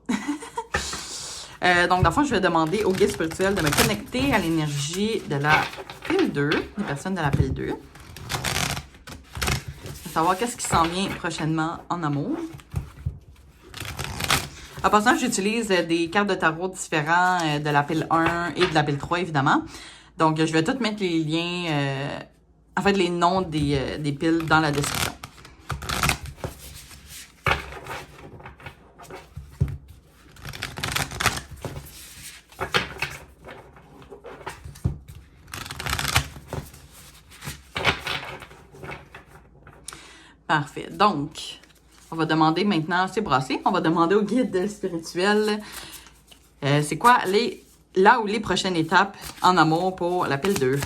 S1: Donc, dans le fond, je vais demander au guide spirituel de me connecter à l'énergie de la pile 2, des personnes de la pile 2. Pour savoir qu'est-ce qui s'en vient prochainement en amour. En passant, j'utilise des cartes de tarot différents de la pile 1 et de la pile 3, évidemment. Donc, je vais tout mettre les liens, en fait, les noms des piles dans la description. Parfait. Donc, on va demander maintenant, c'est brassé, on va demander au guide spirituel c'est quoi là où les prochaines étapes en amour pour la pile 2.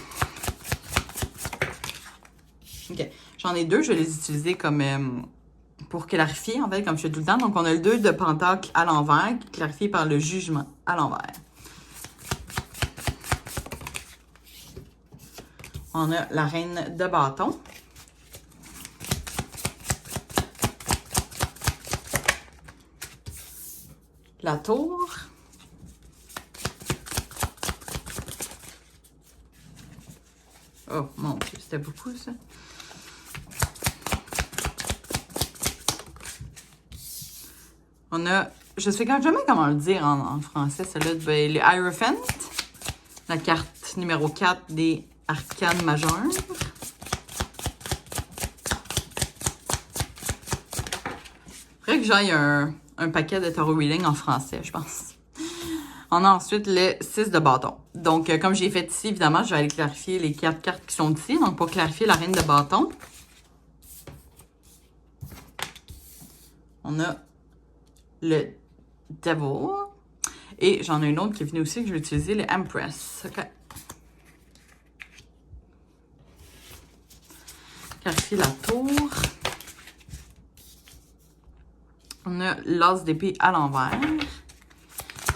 S1: OK. J'en ai deux, je vais les utiliser comme pour clarifier, en fait, comme je fais tout le temps. Donc, on a le 2 de pentacle à l'envers, clarifié par le jugement à l'envers. On a la reine de bâton. La tour. Oh mon Dieu, c'était beaucoup ça. On a, je sais jamais comment le dire en français, celle-là, les Hierophant, la carte numéro 4 des arcanes majeures. Faudrait que j'aille un paquet de tarot reading en français, je pense. On a ensuite le 6 de bâton. Donc, comme j'ai fait ici, évidemment, je vais aller clarifier les 4 cartes qui sont ici. Donc, pour clarifier la reine de bâton, on a le Devil. Et j'en ai une autre qui est venue aussi que je vais utiliser, le Empress. OK. Clarifier la tour. On a l'as d'épée à l'envers.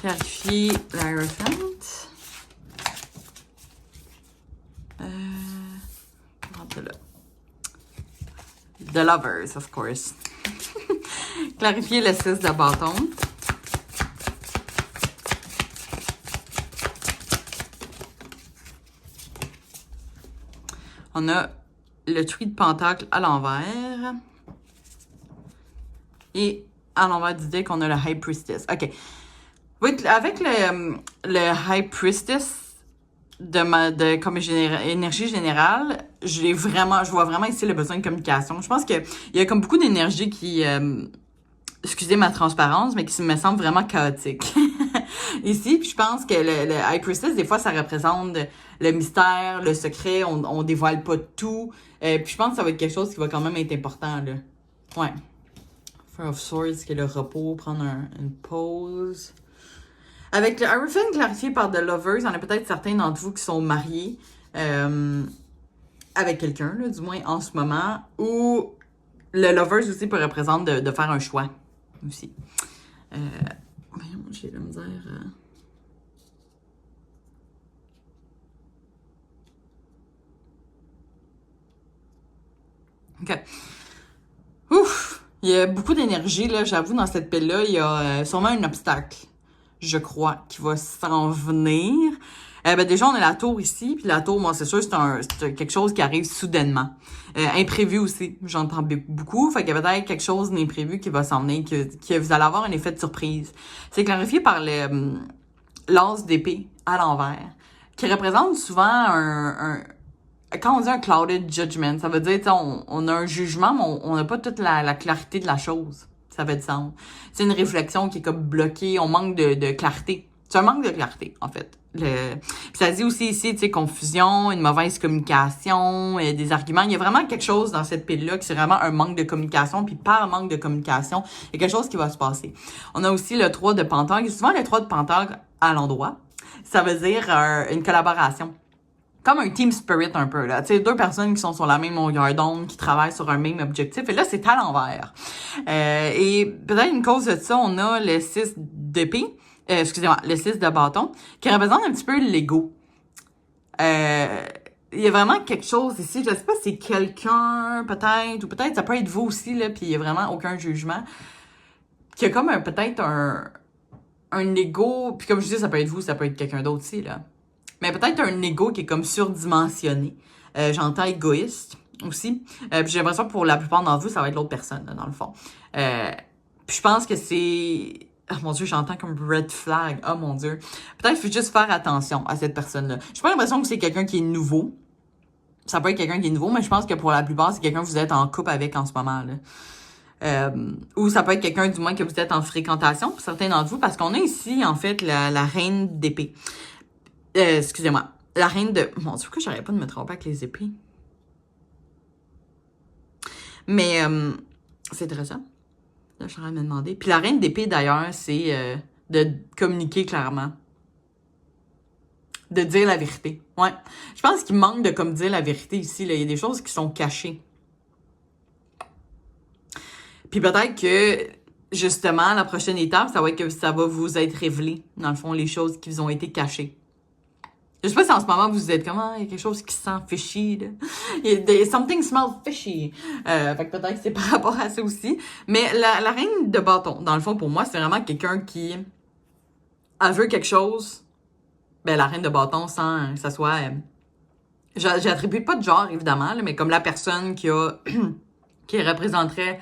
S1: Clarifier l'Hierophant. The Lovers, of course. Clarifier le 6 de bâton. On a le 3 de pentacle à l'envers. Et à l'envers du deck, on a le High Priestess. OK. Oui, avec le High Priestess, comme énergie générale, je vois vraiment ici le besoin de communication. Je pense qu'il y a comme beaucoup d'énergie qui, excusez ma transparence, mais qui me semble vraiment chaotique. Ici, puis je pense que le High Priestess, des fois, ça représente le mystère, le secret, on dévoile pas tout. Puis je pense que ça va être quelque chose qui va quand même être important, là. Ouais. Four of Swords, qui est le repos, prendre une pause. Avec le Hierophant clarifié par The Lovers, il y en a peut-être certains d'entre vous qui sont mariés avec quelqu'un, du moins en ce moment, ou le Lovers aussi peut représenter de faire un choix aussi. Voyons, j'ai la misère. OK. Ouf! Il y a beaucoup d'énergie, là, j'avoue, dans cette pile-là. Il y a sûrement un obstacle, je crois, qui va s'en venir. Déjà, on a la tour ici. Puis la tour, moi, c'est sûr, c'est quelque chose qui arrive soudainement. Imprévu aussi, j'entends beaucoup. Fait qu'il y a peut-être quelque chose d'imprévu qui va s'en venir, que vous allez avoir un effet de surprise. C'est clarifié par l'as d'épée à l'envers, qui représente souvent quand on dit un clouded judgment, ça veut dire, on a un jugement, mais on n'a pas toute la clarité de la chose. Ça fait du sens. C'est une réflexion qui est comme bloquée, on manque de clarté. C'est un manque de clarté, en fait. Puis ça dit aussi ici, tu sais, confusion, une mauvaise communication, des arguments. Il y a vraiment quelque chose dans cette pile-là qui c'est vraiment un manque de communication. Puis par manque de communication, il y a quelque chose qui va se passer. On a aussi le 3 de pentacle. Souvent, le 3 de pentacle à l'endroit, ça veut dire une collaboration. Comme un team spirit un peu, là. Tu sais, deux personnes qui sont sur la même longueur d'onde, qui travaillent sur un même objectif. Et là, c'est à l'envers. Et peut-être une cause de ça, on a le 6 d'épée. Excusez-moi, le 6 de bâton, qui représente un petit peu l'ego. Il y a vraiment quelque chose ici, je sais pas si c'est quelqu'un, peut-être, ou peut-être ça peut être vous aussi, là, puis il y a vraiment aucun jugement, qui a comme peut-être un ego, puis comme je dis, ça peut être vous, ça peut être quelqu'un d'autre aussi, là. Mais peut-être un ego qui est comme surdimensionné. J'entends égoïste aussi. Puis j'ai l'impression que pour la plupart d'entre vous, ça va être l'autre personne, là, dans le fond. Puis je pense que c'est... Oh mon Dieu, j'entends comme red flag. Oh mon Dieu. Peut-être qu'il faut juste faire attention à cette personne-là. J'ai pas l'impression que c'est quelqu'un qui est nouveau. Ça peut être quelqu'un qui est nouveau, mais je pense que pour la plupart, c'est quelqu'un que vous êtes en couple avec en ce moment, là. Ou ça peut être quelqu'un, du moins, que vous êtes en fréquentation, pour certains d'entre vous, parce qu'on a ici, en fait, la reine d'épée. Excusez-moi. La reine de... Mon Dieu, pourquoi j'arrête pas de me tromper avec les épées? Mais, c'est intéressant. Là, je suis en train de me demander. Puis la reine d'épée, d'ailleurs, c'est de communiquer clairement. De dire la vérité. Ouais. Je pense qu'il manque de comme dire la vérité ici. Là. Il y a des choses qui sont cachées. Puis peut-être que, justement, la prochaine étape, ça va être que ça va vous être révélé, dans le fond, les choses qui vous ont été cachées. Je sais pas si en ce moment vous êtes comme, il y a quelque chose qui sent fishy, là. Something smells fishy. Fait que peut-être que c'est par rapport à ça aussi. Mais la reine de bâton, dans le fond, pour moi, c'est vraiment quelqu'un qui, elle veut quelque chose. Ben, la reine de bâton, sans que ça soit, j'attribue pas de genre, évidemment, là, mais comme la personne qui a, qui représenterait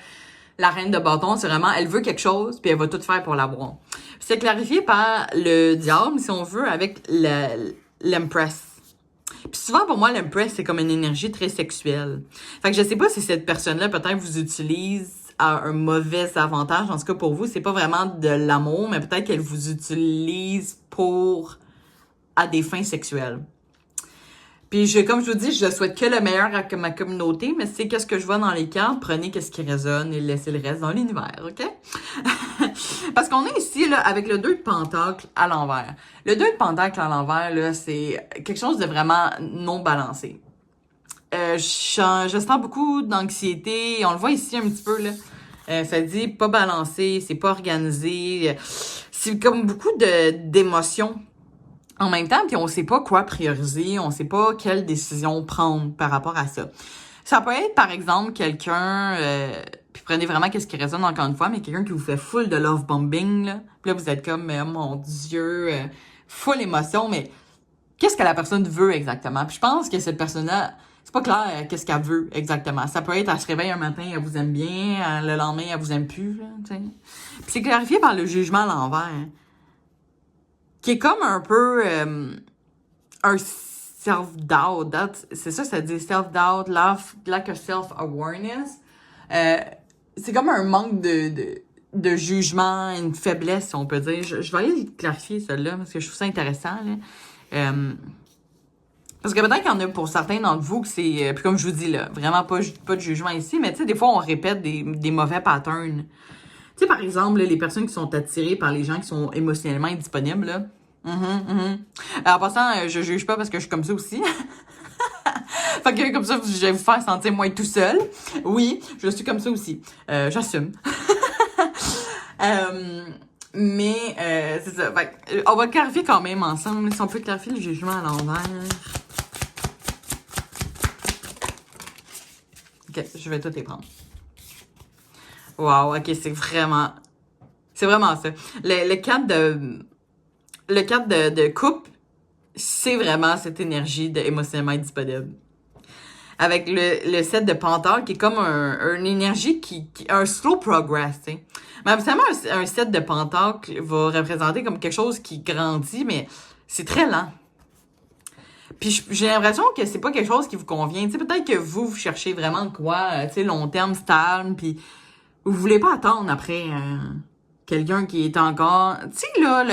S1: la reine de bâton, c'est vraiment, elle veut quelque chose, puis elle va tout faire pour l'avoir. C'est clarifié par le diable, si on veut, avec l'Empress. Puis souvent, pour moi, l'Empress, c'est comme une énergie très sexuelle. Fait que je sais pas si cette personne-là, peut-être, vous utilise à un mauvais avantage. En tout cas, pour vous, c'est pas vraiment de l'amour, mais peut-être qu'elle vous utilise à des fins sexuelles. Puis, comme je vous dis, je souhaite que le meilleur à ma communauté, mais c'est qu'est-ce que je vois dans les cartes, prenez qu'est-ce qui résonne et laissez le reste dans l'univers, OK? Parce qu'on est ici, là, avec le 2 de Pentacle à l'envers. Le 2 de Pentacle à l'envers, là, c'est quelque chose de vraiment non balancé. Je sens beaucoup d'anxiété, on le voit ici un petit peu, là. Ça dit pas balancé, c'est pas organisé. C'est comme beaucoup d'émotions en même temps, puis on sait pas quoi prioriser, on sait pas quelle décision prendre par rapport à ça. Ça peut être, par exemple, quelqu'un, puis prenez vraiment qu'est-ce qui résonne encore une fois, mais quelqu'un qui vous fait full de love bombing, là. Puis là, vous êtes comme, oh mon Dieu, full émotion, mais qu'est-ce que la personne veut exactement? Puis je pense que cette personne-là, c'est pas clair qu'est-ce qu'elle veut exactement. Ça peut être, elle se réveille un matin, elle vous aime bien, le lendemain, elle vous aime plus, là, tu sais. Puis c'est clarifié par le jugement à l'envers, qui est comme un peu un self-doubt. C'est ça dit self-doubt, lack of self-awareness. C'est comme un manque de jugement, une faiblesse, si on peut dire. Je vais aller clarifier celle-là, parce que je trouve ça intéressant, là. Parce que peut-être qu'il y en a pour certains d'entre vous que c'est... puis comme je vous dis, là, vraiment pas de jugement ici, mais tu sais, des fois, on répète des mauvais patterns. Tu sais, par exemple, là, les personnes qui sont attirées par les gens qui sont émotionnellement indisponibles, là. En passant, je juge pas parce que je suis comme ça aussi. Fait que comme ça, je vais vous faire sentir moins tout seul. Oui, je suis comme ça aussi. J'assume. Mais c'est ça. Fait que, on va clarifier quand même ensemble. Si on peut clarifier le jugement à l'envers. Ok, je vais tout les prendre. Wow, ok, c'est vraiment ça. Le 4 de coupe, c'est vraiment cette énergie d'émotionnellement disponible. Avec le 7 de Pentacle, qui est comme une énergie un slow progress, tu sais. Mais habituellement, un 7 de Pentacle va représenter comme quelque chose qui grandit, mais c'est très lent. Puis j'ai l'impression que c'est pas quelque chose qui vous convient. Tu sais, peut-être que vous cherchez vraiment de quoi, tu sais, long terme, stable, puis vous voulez pas attendre après quelqu'un qui est encore... Tu sais, là,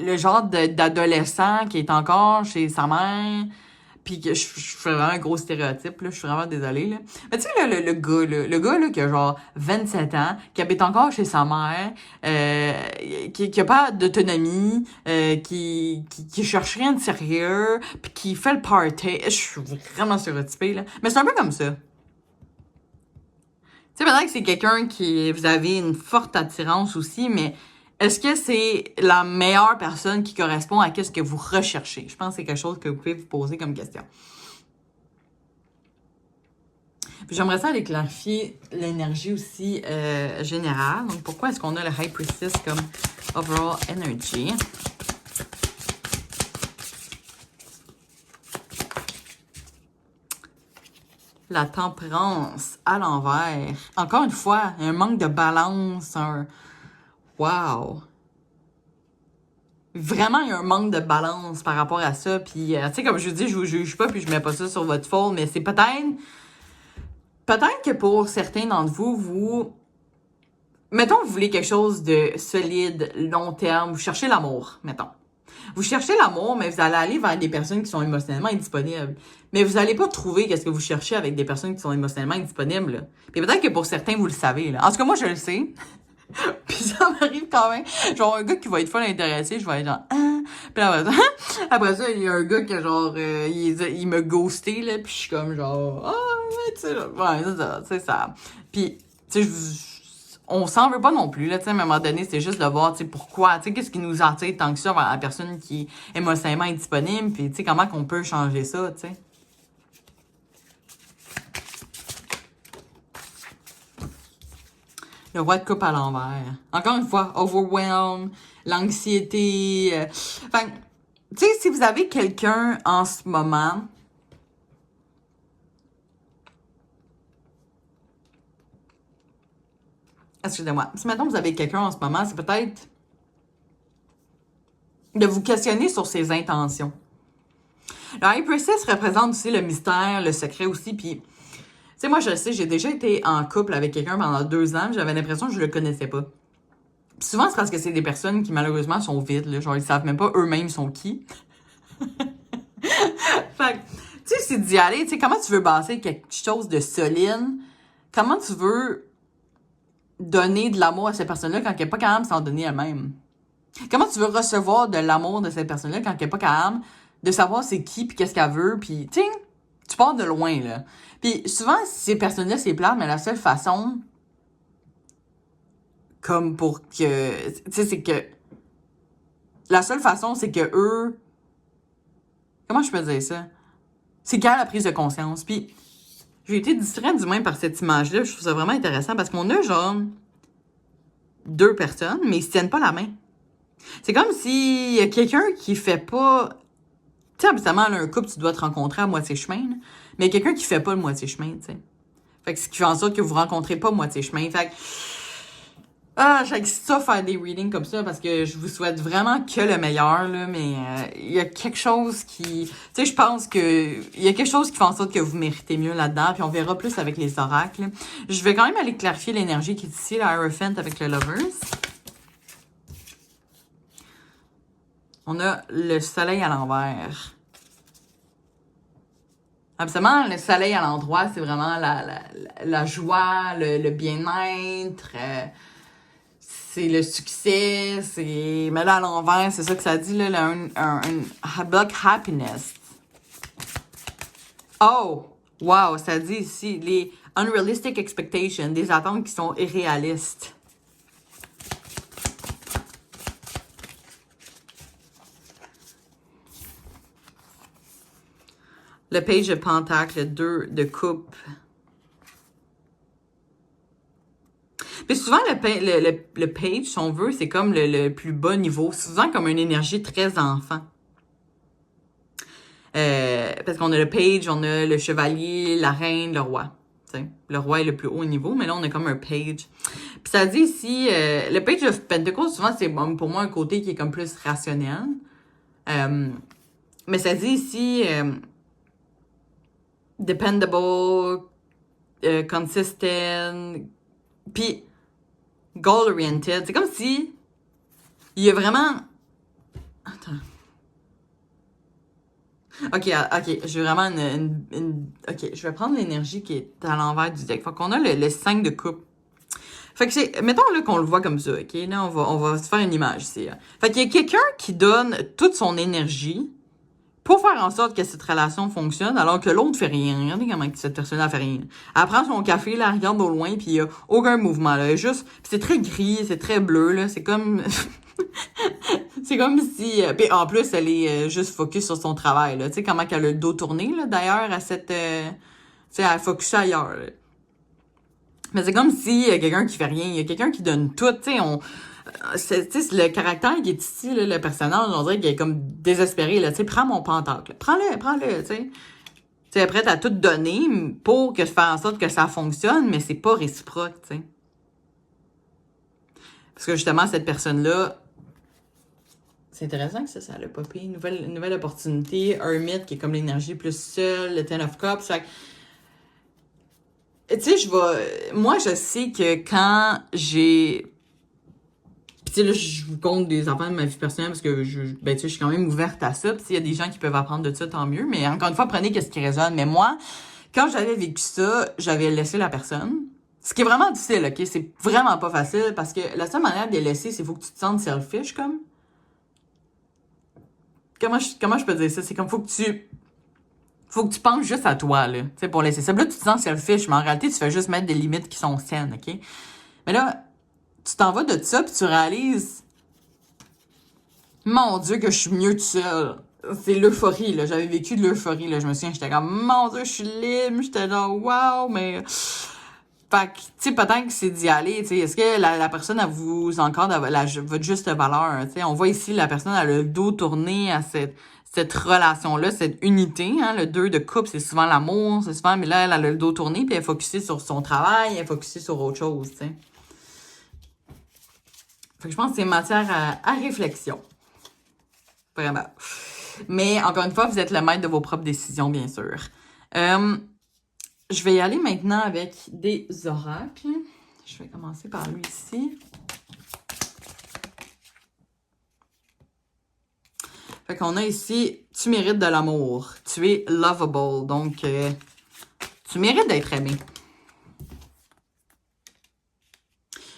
S1: le genre d'adolescent qui est encore chez sa mère, puis que je fais vraiment un gros stéréotype, là, je suis vraiment désolée, là. Mais tu sais, là, le gars, là, qui a genre 27 ans, qui habite encore chez sa mère, qui a pas d'autonomie, qui cherche rien de sérieux, puis qui fait le party. Je suis vraiment stéréotypée, là. Mais c'est un peu comme ça. Tu sais, peut-être que c'est quelqu'un vous avez une forte attirance aussi, mais est-ce que c'est la meilleure personne qui correspond à ce que vous recherchez? Je pense que c'est quelque chose que vous pouvez vous poser comme question. Puis j'aimerais ça aller clarifier l'énergie aussi générale. Donc, pourquoi est-ce qu'on a le High Priestess comme overall energy? La tempérance à l'envers. Encore une fois, un manque de balance, wow! Vraiment, il y a un manque de balance par rapport à ça. Puis, tu sais, comme je vous dis, je vous juge pas, puis je mets pas ça sur votre faute, mais c'est peut-être que pour certains d'entre vous, mettons, vous voulez quelque chose de solide, long terme, vous cherchez l'amour, mettons. Vous cherchez l'amour, mais vous allez aller vers des personnes qui sont émotionnellement indisponibles. Mais vous n'allez pas trouver qu'est-ce que vous cherchez avec des personnes qui sont émotionnellement indisponibles, là. Puis peut-être que pour certains, vous le savez, là. En tout cas, moi, je le sais. Puis ça m'arrive quand même. Genre, un gars qui va être full intéressé, je vais être genre, ah. Puis après ça, il y a un gars qui, genre, il me ghosté, là. Puis je suis comme, genre, ah, ouais, tu sais, ouais, c'est ça. Puis, tu sais, on s'en veut pas non plus, là, tu sais, à un moment donné, c'est juste de voir, tu sais, pourquoi, tu sais, qu'est-ce qui nous attire tant que ça vers la personne qui est émotionnellement indisponible, puis, tu sais, comment qu'on peut changer ça, tu sais. Le roi de coupe à l'envers. Encore une fois, overwhelm, l'anxiété. Enfin, tu sais, si vous avez quelqu'un en ce moment, excusez-moi, si maintenant vous avez quelqu'un en ce moment, c'est peut-être de vous questionner sur ses intentions. Le High Priestess représente aussi le mystère, le secret aussi, puis, tu sais, moi, je le sais, j'ai déjà été en couple avec quelqu'un pendant 2 ans, j'avais l'impression que je le connaissais pas. Puis souvent, c'est parce que c'est des personnes qui, malheureusement, sont vides, là, genre, ils savent même pas eux-mêmes sont qui. Fait que, tu sais, c'est d'y aller, tu sais, comment tu veux bâtir quelque chose de solide, comment tu veux donner de l'amour à cette personne-là quand elle n'est pas capable de s'en donner elle-même? Comment tu veux recevoir de l'amour de cette personne-là quand elle n'est pas capable de savoir c'est qui puis qu'est-ce qu'elle veut, puis tu sais, tu pars de loin, là. Puis souvent, ces personnes-là, c'est plate, mais la seule façon, comme pour que, tu sais, c'est que, la seule façon, c'est que eux, comment je peux dire ça? C'est qu'à la prise de conscience. Puis, j'ai été distraite du moins par cette image-là. Je trouve ça vraiment intéressant parce qu'on a genre 2 personnes, mais ils se tiennent pas la main. C'est comme s'il y a quelqu'un qui fait pas. Tu sais, habituellement, là, un couple, tu dois te rencontrer à moitié chemin, là. Mais quelqu'un qui fait pas le moitié chemin, tu sais. Fait que ce qui fait en sorte que vous rencontrez pas moitié chemin. Fait que. Ah, j'aime ça faire des readings comme ça parce que je vous souhaite vraiment que le meilleur, là, mais il y a quelque chose qui... Tu sais, je pense que il y a quelque chose qui fait en sorte que vous méritez mieux là-dedans, puis on verra plus avec les oracles. Je vais quand même aller clarifier l'énergie qui est ici, la Hierophant avec le Lovers. On a le soleil à l'envers. Absolument, le soleil à l'endroit, c'est vraiment la joie, le bien-être... c'est le succès, c'est... Mais là, à l'envers, c'est ça que ça dit, là, un block happiness. Oh! Wow! Ça dit ici, les unrealistic expectations, des attentes qui sont irréalistes. Le page de pentacle, le 2 de coupe. Puis souvent, le page, si on veut, c'est comme le plus bas niveau. Souvent comme une énergie très enfant. Parce qu'on a le page, on a le chevalier, la reine, le roi. T'sais. Le roi est le plus haut niveau, mais là, on a comme un page. Puis ça dit ici, le page of Pentacles, souvent, c'est pour moi un côté qui est comme plus rationnel. Mais ça dit ici, dependable, consistent, puis goal-oriented. C'est comme si il y a vraiment... Attends. OK, je vais vraiment OK, je vais prendre l'énergie qui est à l'envers du deck. Fait qu'on a le 5 de coupe. Fait que c'est... Mettons là qu'on le voit comme ça, OK? Là, on va se faire une image ici. Là. Fait qu'il y a quelqu'un qui donne toute son énergie pour faire en sorte que cette relation fonctionne, alors que l'autre fait rien. Regardez comment cette personne-là fait rien. Elle prend son café, là, elle regarde au loin, puis il y a aucun mouvement, là. Juste... c'est très gris, c'est très bleu, là. C'est comme... c'est comme si... puis en plus, elle est juste focus sur son travail, là. Tu sais, comment qu'elle a le dos tourné, là, d'ailleurs, à cette... tu sais, elle focus ailleurs, là. Mais c'est comme si y a quelqu'un qui fait rien. Il y a quelqu'un qui donne tout, tu sais, c'est le caractère qui est ici, là, le personnage, on dirait qu'il est comme désespéré, là, tu sais, prends mon pentacle, prends-le, tu sais. Tu es prête à tout donner pour que je fasse en sorte que ça fonctionne, mais c'est pas réciproque, tu sais. Parce que justement, cette personne-là, c'est intéressant que ça l'a popé. Nouvelle opportunité, Hermit qui est comme l'énergie plus seule, le Ten of Cups, fait tu sais, moi, je sais que quand j'ai... Puis, tu sais, là, je vous compte des enfants de ma vie personnelle parce que, ben, tu sais, je suis quand même ouverte à ça. Puis, s'il y a des gens qui peuvent apprendre de ça, tant mieux. Mais encore une fois, prenez ce qui résonne. Mais moi, quand j'avais vécu ça, j'avais laissé la personne. Ce qui est vraiment difficile, OK? C'est vraiment pas facile parce que la seule manière de les laisser, c'est qu'il faut que tu te sentes selfish, comme. Comment je peux dire ça? C'est comme, faut que tu penses juste à toi, là, tu sais, pour laisser ça. Là, tu te sens selfish, mais en réalité, tu fais juste mettre des limites qui sont saines, OK? Mais là, tu t'en vas de ça, puis tu réalises, mon Dieu, que je suis mieux tout seul. C'est l'euphorie, là. J'avais vécu de l'euphorie, là. Je me souviens, j'étais comme, mon Dieu, je suis libre. J'étais genre, wow, mais... Fait que, tu sais, peut-être que c'est d'y aller, tu sais. Est-ce que la personne, elle vous encore votre juste valeur, tu sais. On voit ici, la personne, elle a le dos tourné à cette relation-là, cette unité, hein. Le 2 de couple, c'est souvent l'amour, c'est souvent, mais là, elle a le dos tourné, puis elle est focusée sur son travail, elle est focusée sur autre chose, tu sais. Fait que je pense que c'est matière à réflexion. Vraiment. Mais, encore une fois, vous êtes le maître de vos propres décisions, bien sûr. Je vais y aller maintenant avec des oracles. Je vais commencer par lui ici. Fait qu'on a ici, tu mérites de l'amour. Tu es lovable. Donc, tu mérites d'être aimé.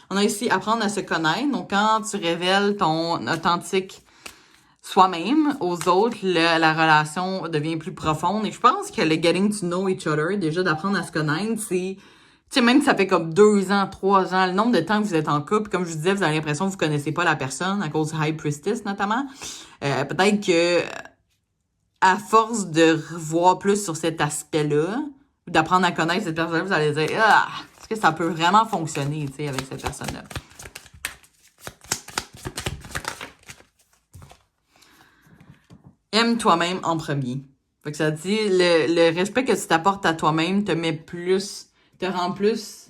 S1: On a ici, apprendre à se connaître. Donc, quand tu révèles ton authentique soi-même aux autres, la relation devient plus profonde. Et je pense que le getting to know each other, déjà d'apprendre à se connaître, c'est... Tu sais, même que ça fait comme 2 ans, 3 ans, le nombre de temps que vous êtes en couple, comme je vous disais, vous avez l'impression que vous connaissez pas la personne, à cause du High Priestess, notamment. Peut-être que, à force de revoir plus sur cet aspect-là, d'apprendre à connaître cette personne-là, vous allez dire, ah, est-ce que ça peut vraiment fonctionner, tu sais, avec cette personne-là? Aime toi-même en premier. Fait que ça dit, le respect que tu t'apportes à toi-même te rend plus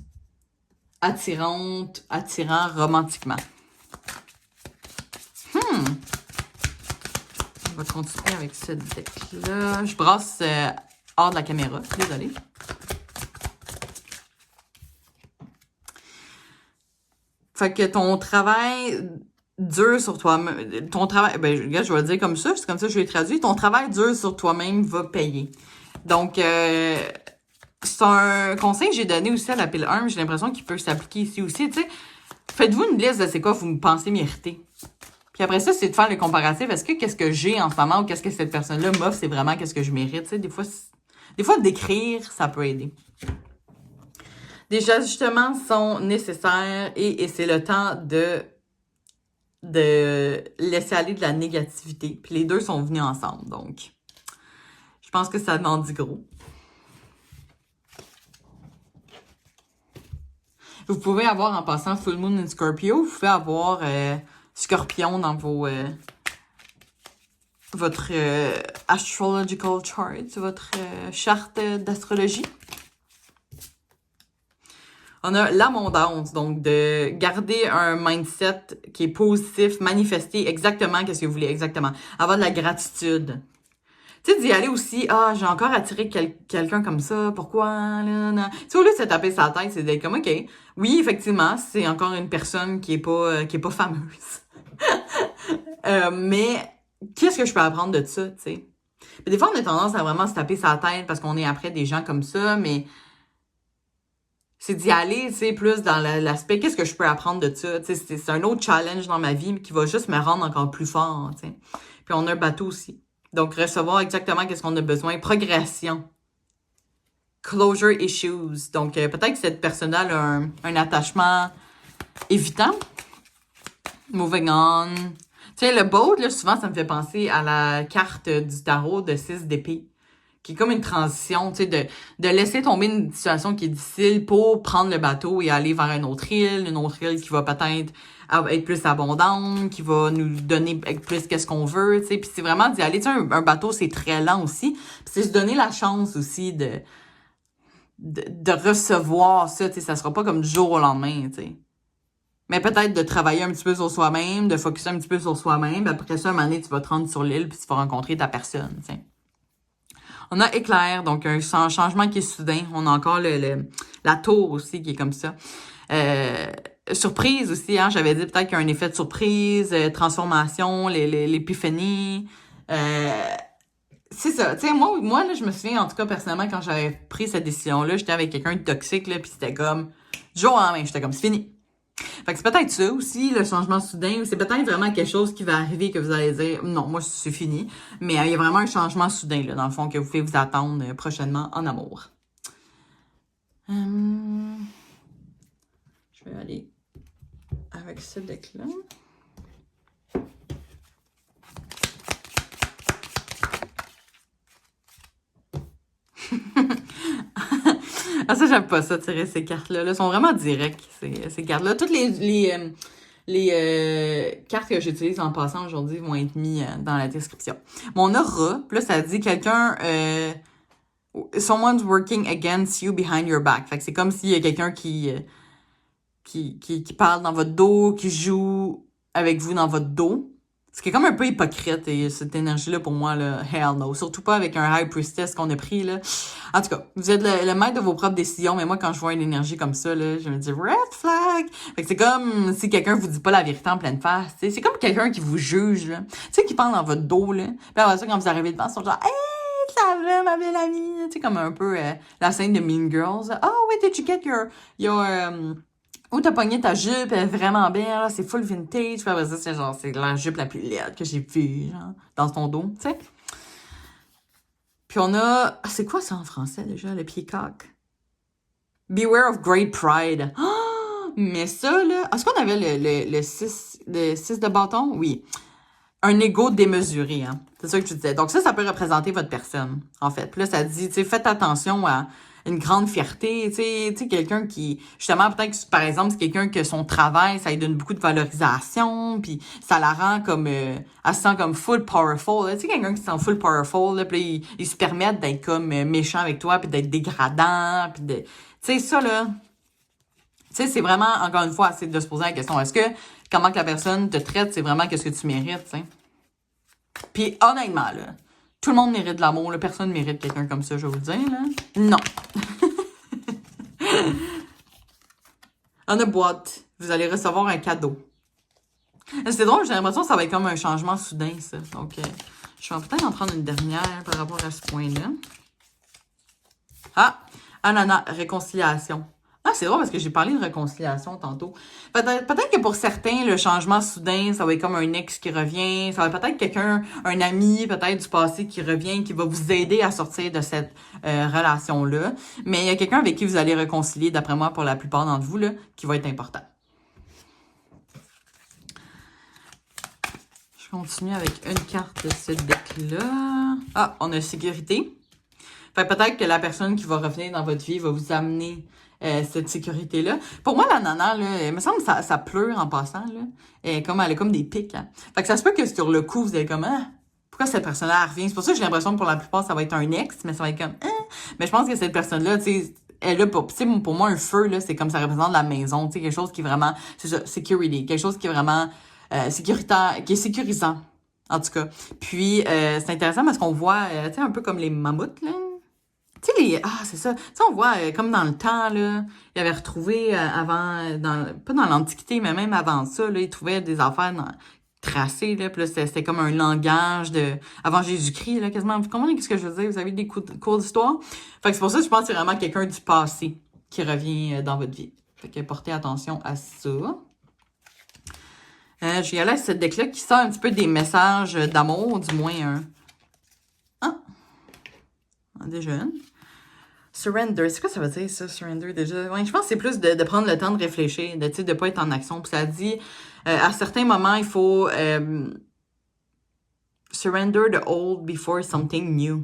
S1: attirant romantiquement. On va continuer avec ce deck-là. Je brasse hors de la caméra, désolée. Fait que ton travail dur sur toi-même, ton travail, ben, regarde, je vais le dire comme ça, c'est comme ça que je l'ai traduit, ton travail dur sur toi-même va payer. Donc, c'est un conseil que j'ai donné aussi à la pile 1, j'ai l'impression qu'il peut s'appliquer ici aussi, tu sais. Faites-vous une liste de c'est quoi vous me pensez mériter. Puis après ça, c'est de faire le comparatif. Est-ce que qu'est-ce que j'ai en ce moment ou qu'est-ce que cette personne-là m'offre, c'est vraiment qu'est-ce que je mérite, tu sais. Des fois, d'écrire, ça peut aider. Des ajustements sont nécessaires et c'est le temps de laisser aller de la négativité. Puis les deux sont venus ensemble, donc je pense que ça demande du gros. Vous pouvez avoir, en passant Full Moon in Scorpio, vous pouvez avoir Scorpion dans votre astrological chart, votre charte d'astrologie. On a l'abondance, donc de garder un mindset qui est positif, manifester exactement ce que vous voulez, exactement. Avoir de la gratitude. Tu sais, d'y aller aussi, ah, j'ai encore attiré quelqu'un comme ça, pourquoi, là. Tu sais, au lieu de se taper sa tête, c'est d'être comme, OK, oui, effectivement, c'est encore une personne qui est pas fameuse. Mais, qu'est-ce que je peux apprendre de ça, tu sais? Des fois, on a tendance à vraiment se taper sa tête parce qu'on est après des gens comme ça, mais c'est d'y aller, tu sais, plus dans l'aspect, qu'est-ce que je peux apprendre de ça? Tu sais, c'est un autre challenge dans ma vie qui va juste me rendre encore plus fort, tu sais. Puis on a un bateau aussi. Donc, recevoir exactement qu'est-ce qu'on a besoin. Progression. Closure issues. Donc, peut-être que cette personne-là a un attachement évitant. Moving on. Tu sais, le boat, là, souvent, ça me fait penser à la carte du tarot de 6 d'épée, qui est comme une transition, tu sais, de laisser tomber une situation qui est difficile pour prendre le bateau et aller vers une autre île qui va peut-être être plus abondante, qui va nous donner plus qu'est-ce qu'on veut, tu sais. Puis c'est vraiment d'y aller, tu sais, un bateau, c'est très lent aussi. Puis c'est se donner la chance aussi de recevoir ça, tu sais. Ça sera pas comme du jour au lendemain, tu sais. Mais peut-être de travailler un petit peu sur soi-même, de focuser un petit peu sur soi-même. Après ça, un moment donné, tu vas te rendre sur l'île puis tu vas rencontrer ta personne, tu sais. On a éclair, donc un changement qui est soudain. On a encore la tour aussi qui est comme ça. Surprise aussi, hein, j'avais dit peut-être qu'il y a un effet de surprise, transformation, l'épiphanie. C'est ça. Tu sais, moi là, je me souviens, en tout cas, personnellement, quand j'avais pris cette décision-là, j'étais avec quelqu'un de toxique, là, puis c'était comme, du jour au lendemain, j'étais comme, c'est fini. Fait que c'est peut-être ça aussi, le changement soudain, ou c'est peut-être vraiment quelque chose qui va arriver que vous allez dire, non, moi, c'est fini. Mais il y a vraiment un changement soudain, là, dans le fond, que vous pouvez vous attendre prochainement en amour. Je vais aller avec ce deck-là. Ah, ça, j'aime pas ça, tirer ces cartes-là. Elles sont vraiment directes, ces cartes-là. Toutes les cartes que j'utilise en passant aujourd'hui vont être mises dans la description. Mon aura, là, ça dit quelqu'un... someone's working against you behind your back. Fait que c'est comme s'il y a quelqu'un qui parle dans votre dos, qui joue avec vous dans votre dos. Ce qui est comme un peu hypocrite, et cette énergie-là, pour moi, là, hell no. Surtout pas avec un High Priestess qu'on a pris, là. En tout cas, vous êtes le maître de vos propres décisions, mais moi, quand je vois une énergie comme ça, là, je me dis, red flag! Fait que c'est comme si quelqu'un vous dit pas la vérité en pleine face, tu sais. C'est comme quelqu'un qui vous juge, là. Tu sais, qui parle dans votre dos, là. Puis après ça, quand vous arrivez devant, ils sont genre, hey, ça va, ma belle amie? Tu sais, comme un peu la scène de Mean Girls. Oh, wait, did you get your où t'as pogné ta jupe, elle est vraiment belle, là, c'est full vintage. Puis après ça, c'est genre, c'est la jupe la plus laide que j'ai vue, genre, dans ton dos, tu sais. Puis on a, c'est quoi ça en français déjà, le peacock? Beware of great pride. Oh, mais ça, là, est-ce qu'on avait le 6 de bâton? Oui. Un ego démesuré, hein. C'est ça que je disais. Donc ça peut représenter votre personne, en fait. Puis là, ça dit, tu sais, faites attention à une grande fierté, tu sais, quelqu'un qui, justement, peut-être que, par exemple, c'est quelqu'un que son travail, ça lui donne beaucoup de valorisation, puis ça la rend comme, elle se sent comme full powerful, tu sais, quelqu'un qui se sent full powerful, là, puis il se permet d'être comme méchant avec toi, puis d'être dégradant, puis de, tu sais, ça, là, tu sais, c'est vraiment, encore une fois, c'est de se poser la question, est-ce que, comment que la personne te traite, c'est vraiment qu'est-ce que tu mérites, tu sais. Puis, honnêtement, là, tout le monde mérite de l'amour, là. Personne ne mérite quelqu'un comme ça, je vais vous le dire, là. Non. On a boîte. Vous allez recevoir un cadeau. C'est drôle, j'ai l'impression que ça va être comme un changement soudain, ça. Donc, je vais peut-être en prendre une dernière par rapport à ce point-là. Ah! Ananas, réconciliation. Ah, c'est drôle parce que j'ai parlé de réconciliation tantôt. Peut-être que pour certains, le changement soudain, ça va être comme un ex qui revient. Ça va être peut-être quelqu'un, un ami peut-être du passé qui revient, qui va vous aider à sortir de cette relation-là. Mais il y a quelqu'un avec qui vous allez réconcilier, d'après moi, pour la plupart d'entre vous, là, qui va être important. Je continue avec une carte de ce deck-là. Ah, on a sécurité. Fait peut-être que la personne qui va revenir dans votre vie va vous amener cette sécurité-là. Pour moi, la nana, là, il me semble que ça pleure en passant, là. Elle a comme des pics, hein. Fait que ça se peut que sur le coup, vous allez comme, ah, pourquoi cette personne-là revient? C'est pour ça que j'ai l'impression que pour la plupart, ça va être un ex, mais ça va être comme, ah. Mais je pense que cette personne-là, tu sais, elle a pour moi, un feu, là, c'est comme ça représente la maison, tu sais, quelque chose qui est vraiment, c'est ça, security, quelque chose qui est vraiment sécuritaire, qui est sécurisant, en tout cas. Puis, c'est intéressant parce qu'on voit, tu sais, un peu comme les mammouths, là. Tu sais, c'est ça. Tu sais, on voit, comme dans le temps, là, il avait retrouvé avant, pas dans l'Antiquité, mais même avant ça, là, il trouvait des affaires tracées, là, puis là, c'était comme un langage avant Jésus-Christ, là, quasiment. Vous comprenez ce que je veux dire? Vous avez des cours d'histoire? Fait que c'est pour ça que je pense que c'est vraiment quelqu'un du passé qui revient dans votre vie. Fait que portez attention à ça. Je vais aller à cette deck-là qui sort un petit peu des messages d'amour, du moins déjà une. Surrender, c'est quoi ça veut dire ça, surrender déjà? Ouais, je pense que c'est plus de prendre le temps de réfléchir, de ne pas être en action. Puis ça dit, à certains moments, il faut surrender the old before something new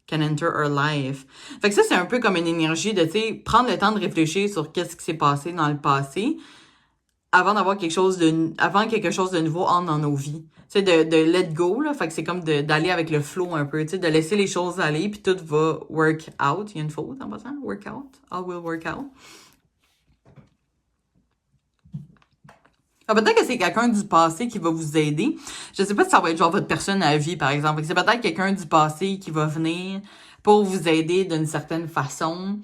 S1: can enter our life. Fait que ça, c'est un peu comme une énergie de, tu sais, prendre le temps de réfléchir sur qu'est-ce qui s'est passé dans le passé avant d'avoir avant que quelque chose de nouveau entre dans nos vies. Tu sais, de let go, là. Fait que c'est comme d'aller avec le flow un peu, tu sais, de laisser les choses aller, puis tout va work out. Il y a une faute en passant. Work out. All will work out. Ah, peut-être que c'est quelqu'un du passé qui va vous aider. Je sais pas si ça va être genre votre personne à vie, par exemple. C'est peut-être quelqu'un du passé qui va venir pour vous aider d'une certaine façon.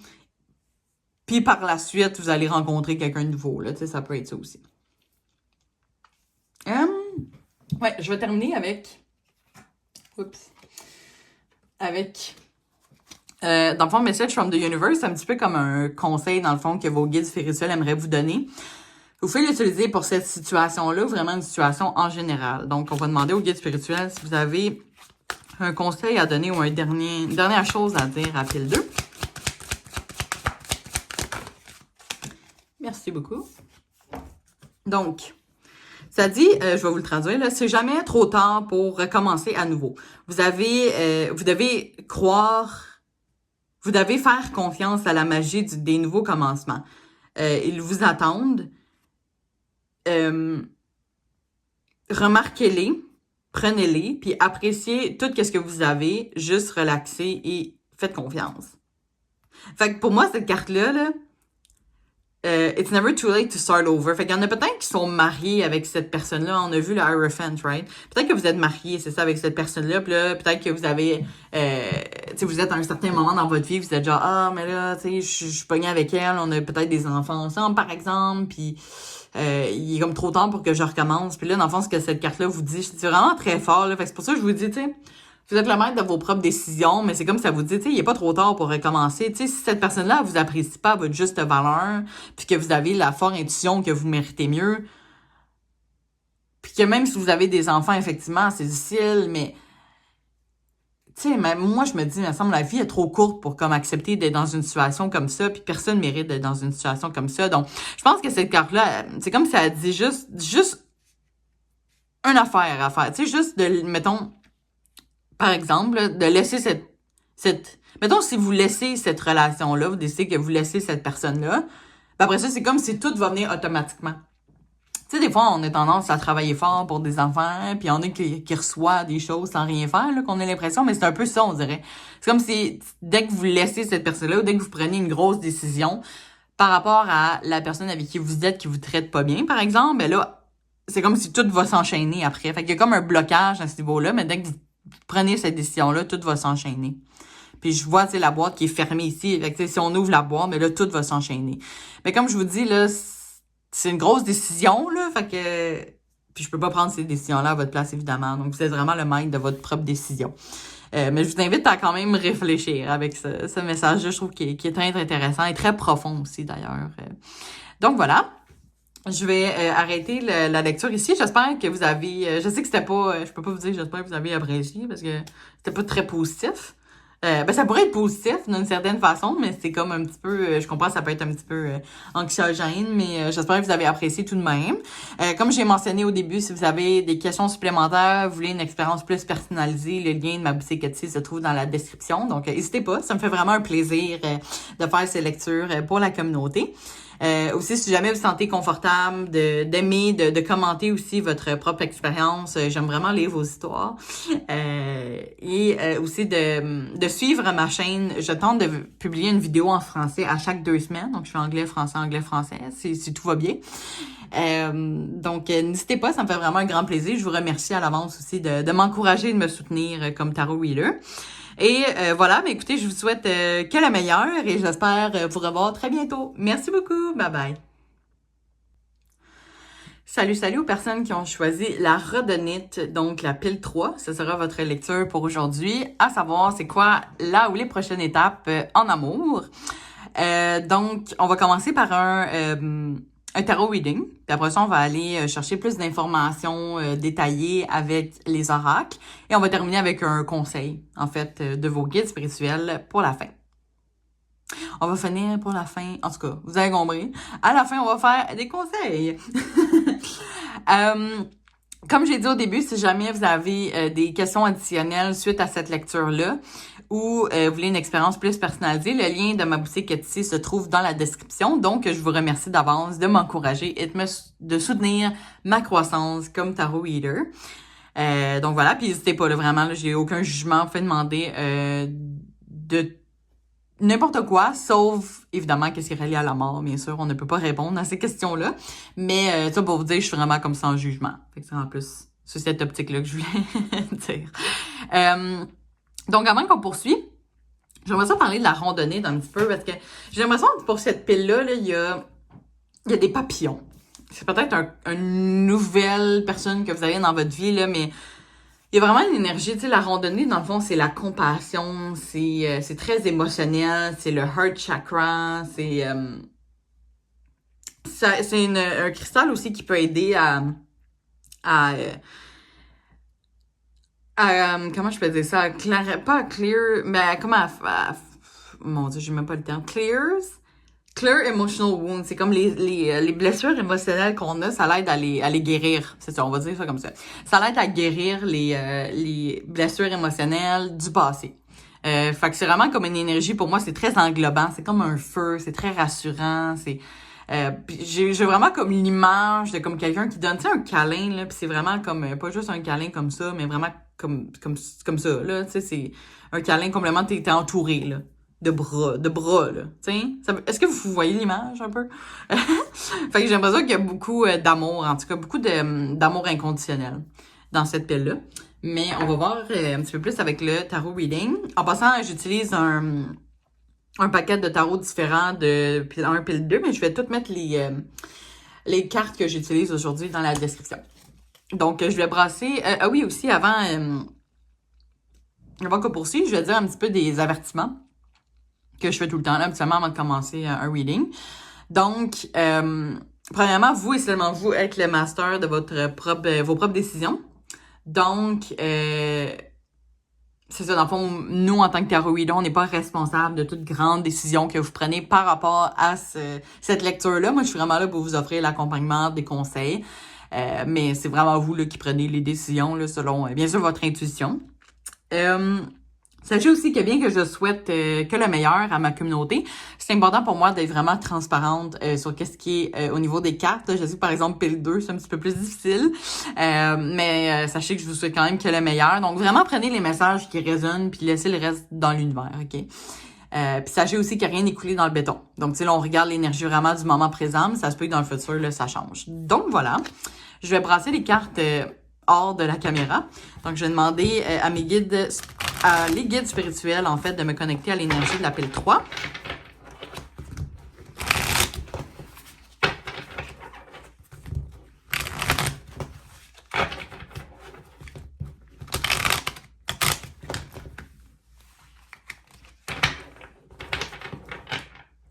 S1: Puis par la suite, vous allez rencontrer quelqu'un de nouveau, là. Tu sais, ça peut être ça aussi. Ouais, je vais terminer avec... Oups. Avec... dans le fond, Message from the Universe, c'est un petit peu comme un conseil, dans le fond, que vos guides spirituels aimeraient vous donner. Vous pouvez l'utiliser pour cette situation-là, vraiment une situation en général. Donc, on va demander aux guides spirituels si vous avez un conseil à donner ou une dernière chose à dire à pile 2. Merci beaucoup. Donc, Ça dit, je vais vous le traduire, là, c'est jamais trop tard pour recommencer à nouveau. Vous devez croire, vous devez faire confiance à la magie des nouveaux commencements. Ils vous attendent. Remarquez-les, prenez-les, puis appréciez tout ce que vous avez, juste relaxez et faites confiance. Fait que pour moi, cette carte-là, it's never too late to start over. Fait qu'il y en a peut-être qui sont mariés avec cette personne-là. On a vu le Hierophant, right? Peut-être que vous êtes mariés, c'est ça, avec cette personne-là. Puis là, peut-être que vous avez, tu sais, vous êtes à un certain moment dans votre vie, vous êtes genre, ah, mais là, tu sais, je suis pognée avec elle, on a peut-être des enfants ensemble, par exemple, puis il est comme trop tard pour que je recommence. Puis là, dans le fond, ce que cette carte-là vous dit, c'est vraiment très fort, là. Fait que c'est pour ça que je vous dis, tu sais, vous êtes le maître de vos propres décisions, mais c'est comme ça vous dit, tu sais, il est pas trop tard pour recommencer. Tu sais, si cette personne-là vous apprécie pas à votre juste valeur, puis que vous avez la forte intuition que vous méritez mieux, puis que même si vous avez des enfants, effectivement, c'est difficile, mais tu sais, même moi, je me dis, il me semble, la vie est trop courte pour comme accepter d'être dans une situation comme ça, puis personne mérite d'être dans une situation comme ça. Donc, je pense que cette carte-là, c'est comme si elle dit juste une affaire à faire. Tu sais, juste de, mettons, par exemple, là, de laisser mettons, si vous laissez cette relation-là, vous décidez que vous laissez cette personne-là, ben après ça, c'est comme si tout va venir automatiquement. Tu sais, des fois, on a tendance à travailler fort pour des enfants, puis on a qui reçoit des choses sans rien faire, là, qu'on a l'impression, mais c'est un peu ça, on dirait. C'est comme si, dès que vous laissez cette personne-là, ou dès que vous prenez une grosse décision par rapport à la personne avec qui vous êtes, qui vous traite pas bien, par exemple, ben là, c'est comme si tout va s'enchaîner après. Fait qu'il y a comme un blocage à ce niveau-là, mais dès que vous prenez cette décision-là, tout va s'enchaîner. Puis je vois, tu sais, la boîte qui est fermée ici. Fait que, si on ouvre la boîte, mais là, tout va s'enchaîner. Mais comme je vous dis, là, c'est une grosse décision, là. Fait que, puis je peux pas prendre ces décisions-là à votre place, évidemment. Donc, vous êtes vraiment le maître de votre propre décision. Mais je vous invite à quand même réfléchir avec ce message-là. Je trouve qu'il est très intéressant et très profond aussi, d'ailleurs. Donc, voilà. Je vais arrêter la lecture ici. J'espère que vous avez... je sais que c'était pas... je peux pas vous dire j'espère que vous avez apprécié parce que c'était pas très positif. Ben ça pourrait être positif d'une certaine façon, mais c'est comme un petit peu... je comprends que ça peut être un petit peu anxiogène, mais j'espère que vous avez apprécié tout de même. Comme j'ai mentionné au début, si vous avez des questions supplémentaires, vous voulez une expérience plus personnalisée, le lien de ma boutique Etsy se trouve dans la description. Donc, n'hésitez pas. Ça me fait vraiment un plaisir de faire ces lectures pour la communauté. Aussi, si jamais vous vous sentez confortable d'aimer, de commenter aussi votre propre expérience, j'aime vraiment lire vos histoires. Et aussi de suivre ma chaîne. Je tente de publier une vidéo en français à chaque 2 semaines. Donc, je fais anglais, français, si tout va bien. Donc, n'hésitez pas, ça me fait vraiment un grand plaisir. Je vous remercie à l'avance aussi de m'encourager et de me soutenir comme Tarot Reader. Et voilà, mais écoutez, je vous souhaite que le meilleur et j'espère vous revoir très bientôt. Merci beaucoup. Bye bye. Salut aux personnes qui ont choisi la rhodonite, donc la pile 3. Ce sera votre lecture pour aujourd'hui, à savoir c'est quoi là ou les prochaines étapes en amour. Donc, on va commencer par un tarot reading. Puis après ça, on va aller chercher plus d'informations détaillées avec les oracles. Et on va terminer avec un conseil, en fait, de vos guides spirituels pour la fin. On va finir pour la fin. En tout cas, vous avez compris. À la fin, on va faire des conseils. Comme j'ai dit au début, si jamais vous avez des questions additionnelles suite à cette lecture-là, ou vous voulez une expérience plus personnalisée, le lien de ma boutique Etsy se trouve dans la description. Donc, je vous remercie d'avance de m'encourager et de soutenir ma croissance comme tarot reader. Donc voilà, puis n'hésitez pas, là, vraiment, là, j'ai aucun jugement. Vous pouvez demander de n'importe quoi, sauf, évidemment, qu'est-ce qui est relié à la mort, bien sûr. On ne peut pas répondre à ces questions-là. Mais, ça, pour vous dire, je suis vraiment comme sans jugement. Fait que c'est en plus sur cette optique-là que je voulais dire. Donc, avant qu'on poursuive, j'aimerais ça parler de la randonnée d'un petit peu, parce que j'ai l'impression que pour cette pile-là, là, il y a des papillons. C'est peut-être une nouvelle personne que vous avez dans votre vie, là, mais il y a vraiment une énergie, tu sais, la randonnée, dans le fond, c'est la compassion, c'est très émotionnel, c'est le heart chakra, c'est un cristal aussi qui peut aider comment je peux dire ça, pas clear, mais comment mon Dieu, j'ai même pas le terme, clears Clear emotional wounds, c'est comme les blessures émotionnelles qu'on a, ça l'aide à les guérir. C'est ça, on va dire ça comme ça. Ça l'aide à guérir les blessures émotionnelles du passé. Fait que c'est vraiment comme une énergie, pour moi, c'est très englobant. C'est comme un feu, c'est très rassurant. Puis j'ai vraiment comme l'image de comme quelqu'un qui donne, tu sais, un câlin, là, puis c'est vraiment comme, pas juste un câlin comme ça, mais vraiment comme ça, là, tu sais, c'est un câlin complètement, t'es entouré, là, de bras, là, tu sais. Est-ce que vous voyez l'image, un peu? Fait que j'ai l'impression qu'il y a beaucoup d'amour, en tout cas, beaucoup d'amour inconditionnel dans cette pile-là. Mais on va voir un petit peu plus avec le tarot reading. En passant, j'utilise un paquet de tarots différents de pile 1, pile 2, mais je vais tout mettre les cartes que j'utilise aujourd'hui dans la description. Donc, je vais brasser... ah oui, aussi, avant qu'on poursuive, je vais dire un petit peu des avertissements que je fais tout le temps, là, habituellement, avant de commencer un reading. Donc, premièrement, vous et seulement vous êtes le master de vos propres décisions. Donc, c'est ça, dans le fond, nous, en tant que tarot reader, on n'est pas responsable de toute grande décision que vous prenez par rapport à cette lecture-là. Moi, je suis vraiment là pour vous offrir l'accompagnement, des conseils. Mais c'est vraiment vous là, qui prenez les décisions là, selon, bien sûr, votre intuition. Sachez aussi que bien que je souhaite que le meilleur à ma communauté, c'est important pour moi d'être vraiment transparente sur qu'est-ce qui est au niveau des cartes. Je sais que par exemple, pile 2, c'est un petit peu plus difficile, mais sachez que je vous souhaite quand même que le meilleur. Donc vraiment, prenez les messages qui résonnent puis laissez le reste dans l'univers, OK? Puis sachez aussi que rien n'est coulé dans le béton. Donc, tu sais, là, on regarde l'énergie vraiment du moment présent, mais ça se peut que dans le futur, là, ça change. Donc, voilà. Je vais brasser les cartes hors de la caméra. Donc, je vais demander à mes guides... les guides spirituels, en fait, de me connecter à l'énergie de la pile 3.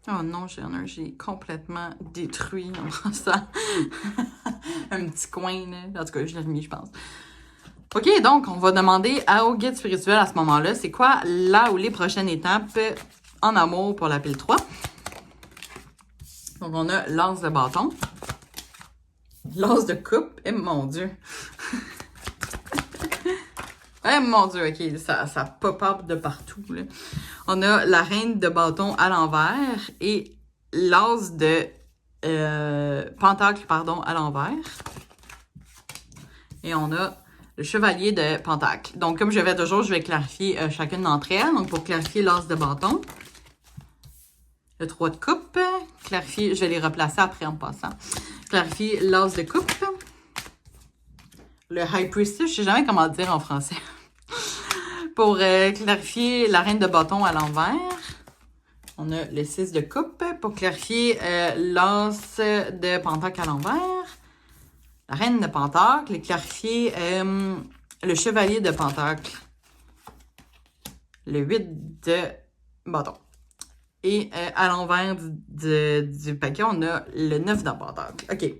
S1: Oh non, j'ai complètement détruit en pensant un petit coin, là. En tout cas, je l'ai remis, je pense. OK, donc, on va demander au guide spirituel à ce moment-là, c'est quoi là ou les prochaines étapes en amour pour la pile 3. Donc, on a l'as de bâton, l'as de coupe, et mon Dieu! Eh mon Dieu, OK, ça pop-up de partout, là. On a la reine de bâton à l'envers et l'as de pentacle, pardon, à l'envers. Et on a le chevalier de pentacle. Donc, comme je fais toujours, je vais clarifier chacune d'entre elles. Donc, pour clarifier l'as de bâton, le 3 de coupe, clarifier, je vais les replacer après en passant. Clarifier l'as de coupe, le high priestess, je sais jamais comment dire en français. Pour clarifier la reine de bâton à l'envers, on a le 6 de coupe. Pour clarifier l'as de pentacle à l'envers, la reine de pentacle. Et clarifier le chevalier de pentacle, le 8 de bâton. Et à l'envers du paquet, on a le 9 de pentacle. OK.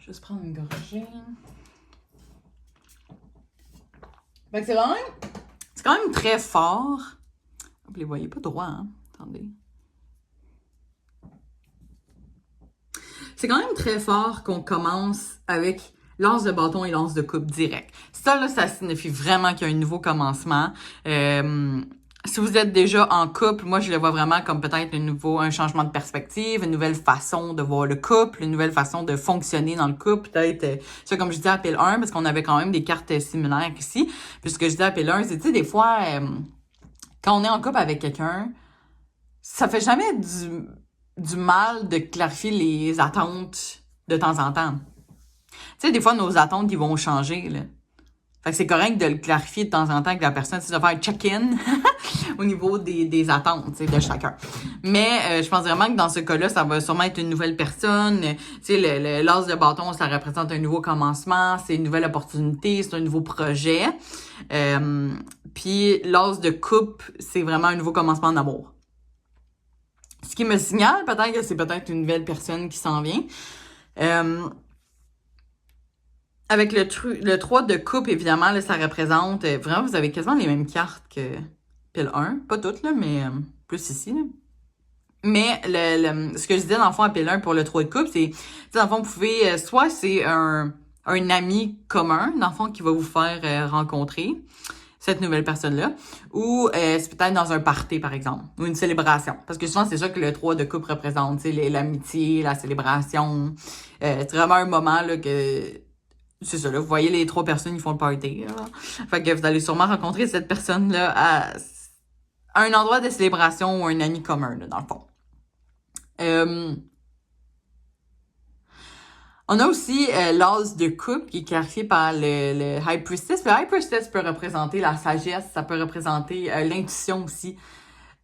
S1: Je vais juste prendre une gorgée. Fait que c'est quand même très fort. Vous les voyez pas droit, hein? Attendez. C'est quand même très fort qu'on commence avec l'as de bâton et l'as de coupe direct. Ça, là, ça signifie vraiment qu'il y a un nouveau commencement. Si vous êtes déjà en couple, moi, je le vois vraiment comme peut-être un changement de perspective, une nouvelle façon de voir le couple, une nouvelle façon de fonctionner dans le couple. Peut-être, ça, comme je disais à pile 1, parce qu'on avait quand même des cartes similaires ici. Puis ce que je disais à pile 1, c'est, tu sais, des fois, quand on est en couple avec quelqu'un, ça fait jamais du mal de clarifier les attentes de temps en temps. Tu sais, des fois, nos attentes, ils vont changer, là. Fait que c'est correct de le clarifier de temps en temps avec la personne, c'est de faire un check-in au niveau des attentes, tu sais, de chacun. Mais je pense vraiment que dans ce cas-là, ça va sûrement être une nouvelle personne. Tu sais, l'as de bâton, ça représente un nouveau commencement, c'est une nouvelle opportunité, c'est un nouveau projet. Puis l'as de coupe, c'est vraiment un nouveau commencement d'amour. Ce qui me signale peut-être que c'est peut-être une nouvelle personne qui s'en vient. Avec le 3 de coupe, évidemment, là, ça représente... vraiment, vous avez quasiment les mêmes cartes pile 1. Pas toutes, là, mais plus ici, là. Mais ce que je disais dans le fond à pile 1 pour le 3 de coupe, c'est, dans le fond, vous pouvez, soit c'est un ami commun, dans le fond, qui va vous faire rencontrer cette nouvelle personne-là, ou c'est peut-être dans un party, par exemple, ou une célébration. Parce que souvent, c'est ça que le 3 de coupe représente, tu sais, l'amitié, la célébration. C'est vraiment un moment, là, que... C'est ça, là, vous voyez les 3 personnes, ils font le party, là. Fait que vous allez sûrement rencontrer cette personne-là à un endroit de célébration ou un ami commun, là, dans le fond. On a aussi l'as de coupe qui est clarifié par le High Priestess. Le High Priestess peut représenter la sagesse, ça peut représenter l'intuition aussi.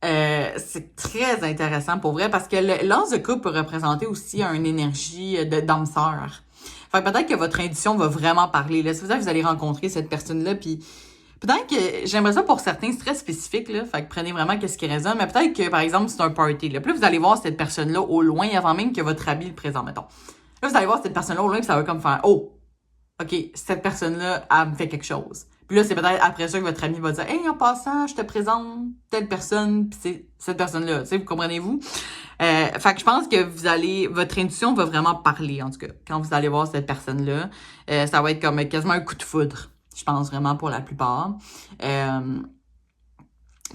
S1: C'est très intéressant pour vrai parce que l'as de coupe peut représenter aussi une énergie d'âme sœur. Fait que peut-être que votre intuition va vraiment parler. Là, si vous allez rencontrer cette personne-là, puis peut-être que j'aimerais ça pour certains, c'est très spécifique, là. Fait que prenez vraiment qu'est-ce qui résonne. Mais peut-être que, par exemple, c'est un party, là. Puis là, vous allez voir cette personne-là au loin avant même que votre habit le présente, mettons. Là, vous allez voir cette personne-là au loin, puis ça va comme faire, oh, OK, cette personne-là, elle me fait quelque chose. Puis là, c'est peut-être après ça que votre ami va dire, hey, en passant, je te présente telle personne, puis c'est cette personne-là. Tu sais, vous comprenez-vous? Fait que je pense que votre intuition va vraiment parler, en tout cas, quand vous allez voir cette personne-là. Ça va être comme quasiment un coup de foudre. Je pense vraiment pour la plupart.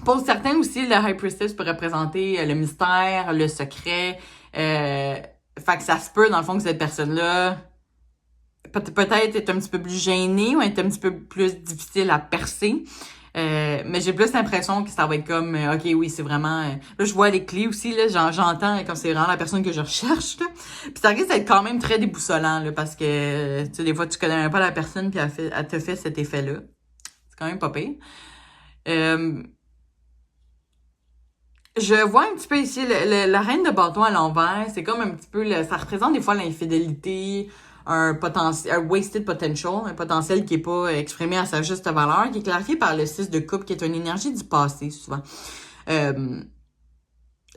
S1: Pour certains aussi, le High Priestess peut représenter le mystère, le secret. Fait que ça se peut, dans le fond, que cette personne-là peut-être est un petit peu plus gênée ou est un petit peu plus difficile à percer. Mais j'ai plus l'impression que ça va être comme, OK, oui, c'est vraiment... là, je vois les clés aussi, là, j'entends comme c'est vraiment la personne que je recherche, là. Puis ça risque d'être quand même très déboussolant, là, parce que, tu sais, des fois, tu connais même pas la personne, puis elle te fait cet effet-là. C'est quand même pas pire. Je vois un petit peu ici, la reine de bâton à l'envers, c'est comme un petit peu, ça représente des fois l'infidélité, un wasted potential, un potentiel qui est pas exprimé à sa juste valeur, qui est clarifié par le 6 de coupe, qui est une énergie du passé, souvent.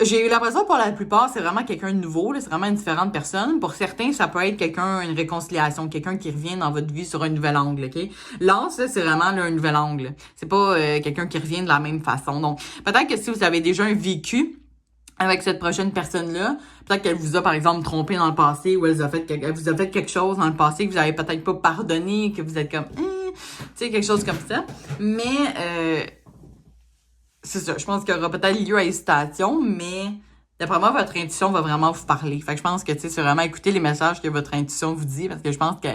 S1: J'ai eu l'impression pour la plupart, c'est vraiment quelqu'un de nouveau, là, c'est vraiment une différente personne. Pour certains, ça peut être une réconciliation, quelqu'un qui revient dans votre vie sur un nouvel angle, OK? L'as, là, c'est vraiment là, un nouvel angle. C'est pas quelqu'un qui revient de la même façon. Donc, peut-être que si vous avez déjà un vécu avec cette prochaine personne-là, peut-être qu'elle vous a, par exemple, trompé dans le passé ou elle vous a fait quelque chose dans le passé que vous avez peut-être pas pardonné, que vous êtes comme, tu sais, quelque chose comme ça. Mais, c'est ça, je pense qu'il y aura peut-être lieu à hésitation, mais d'après moi, votre intuition va vraiment vous parler. Fait que je pense que, tu sais, c'est vraiment écouter les messages que votre intuition vous dit, parce que je pense que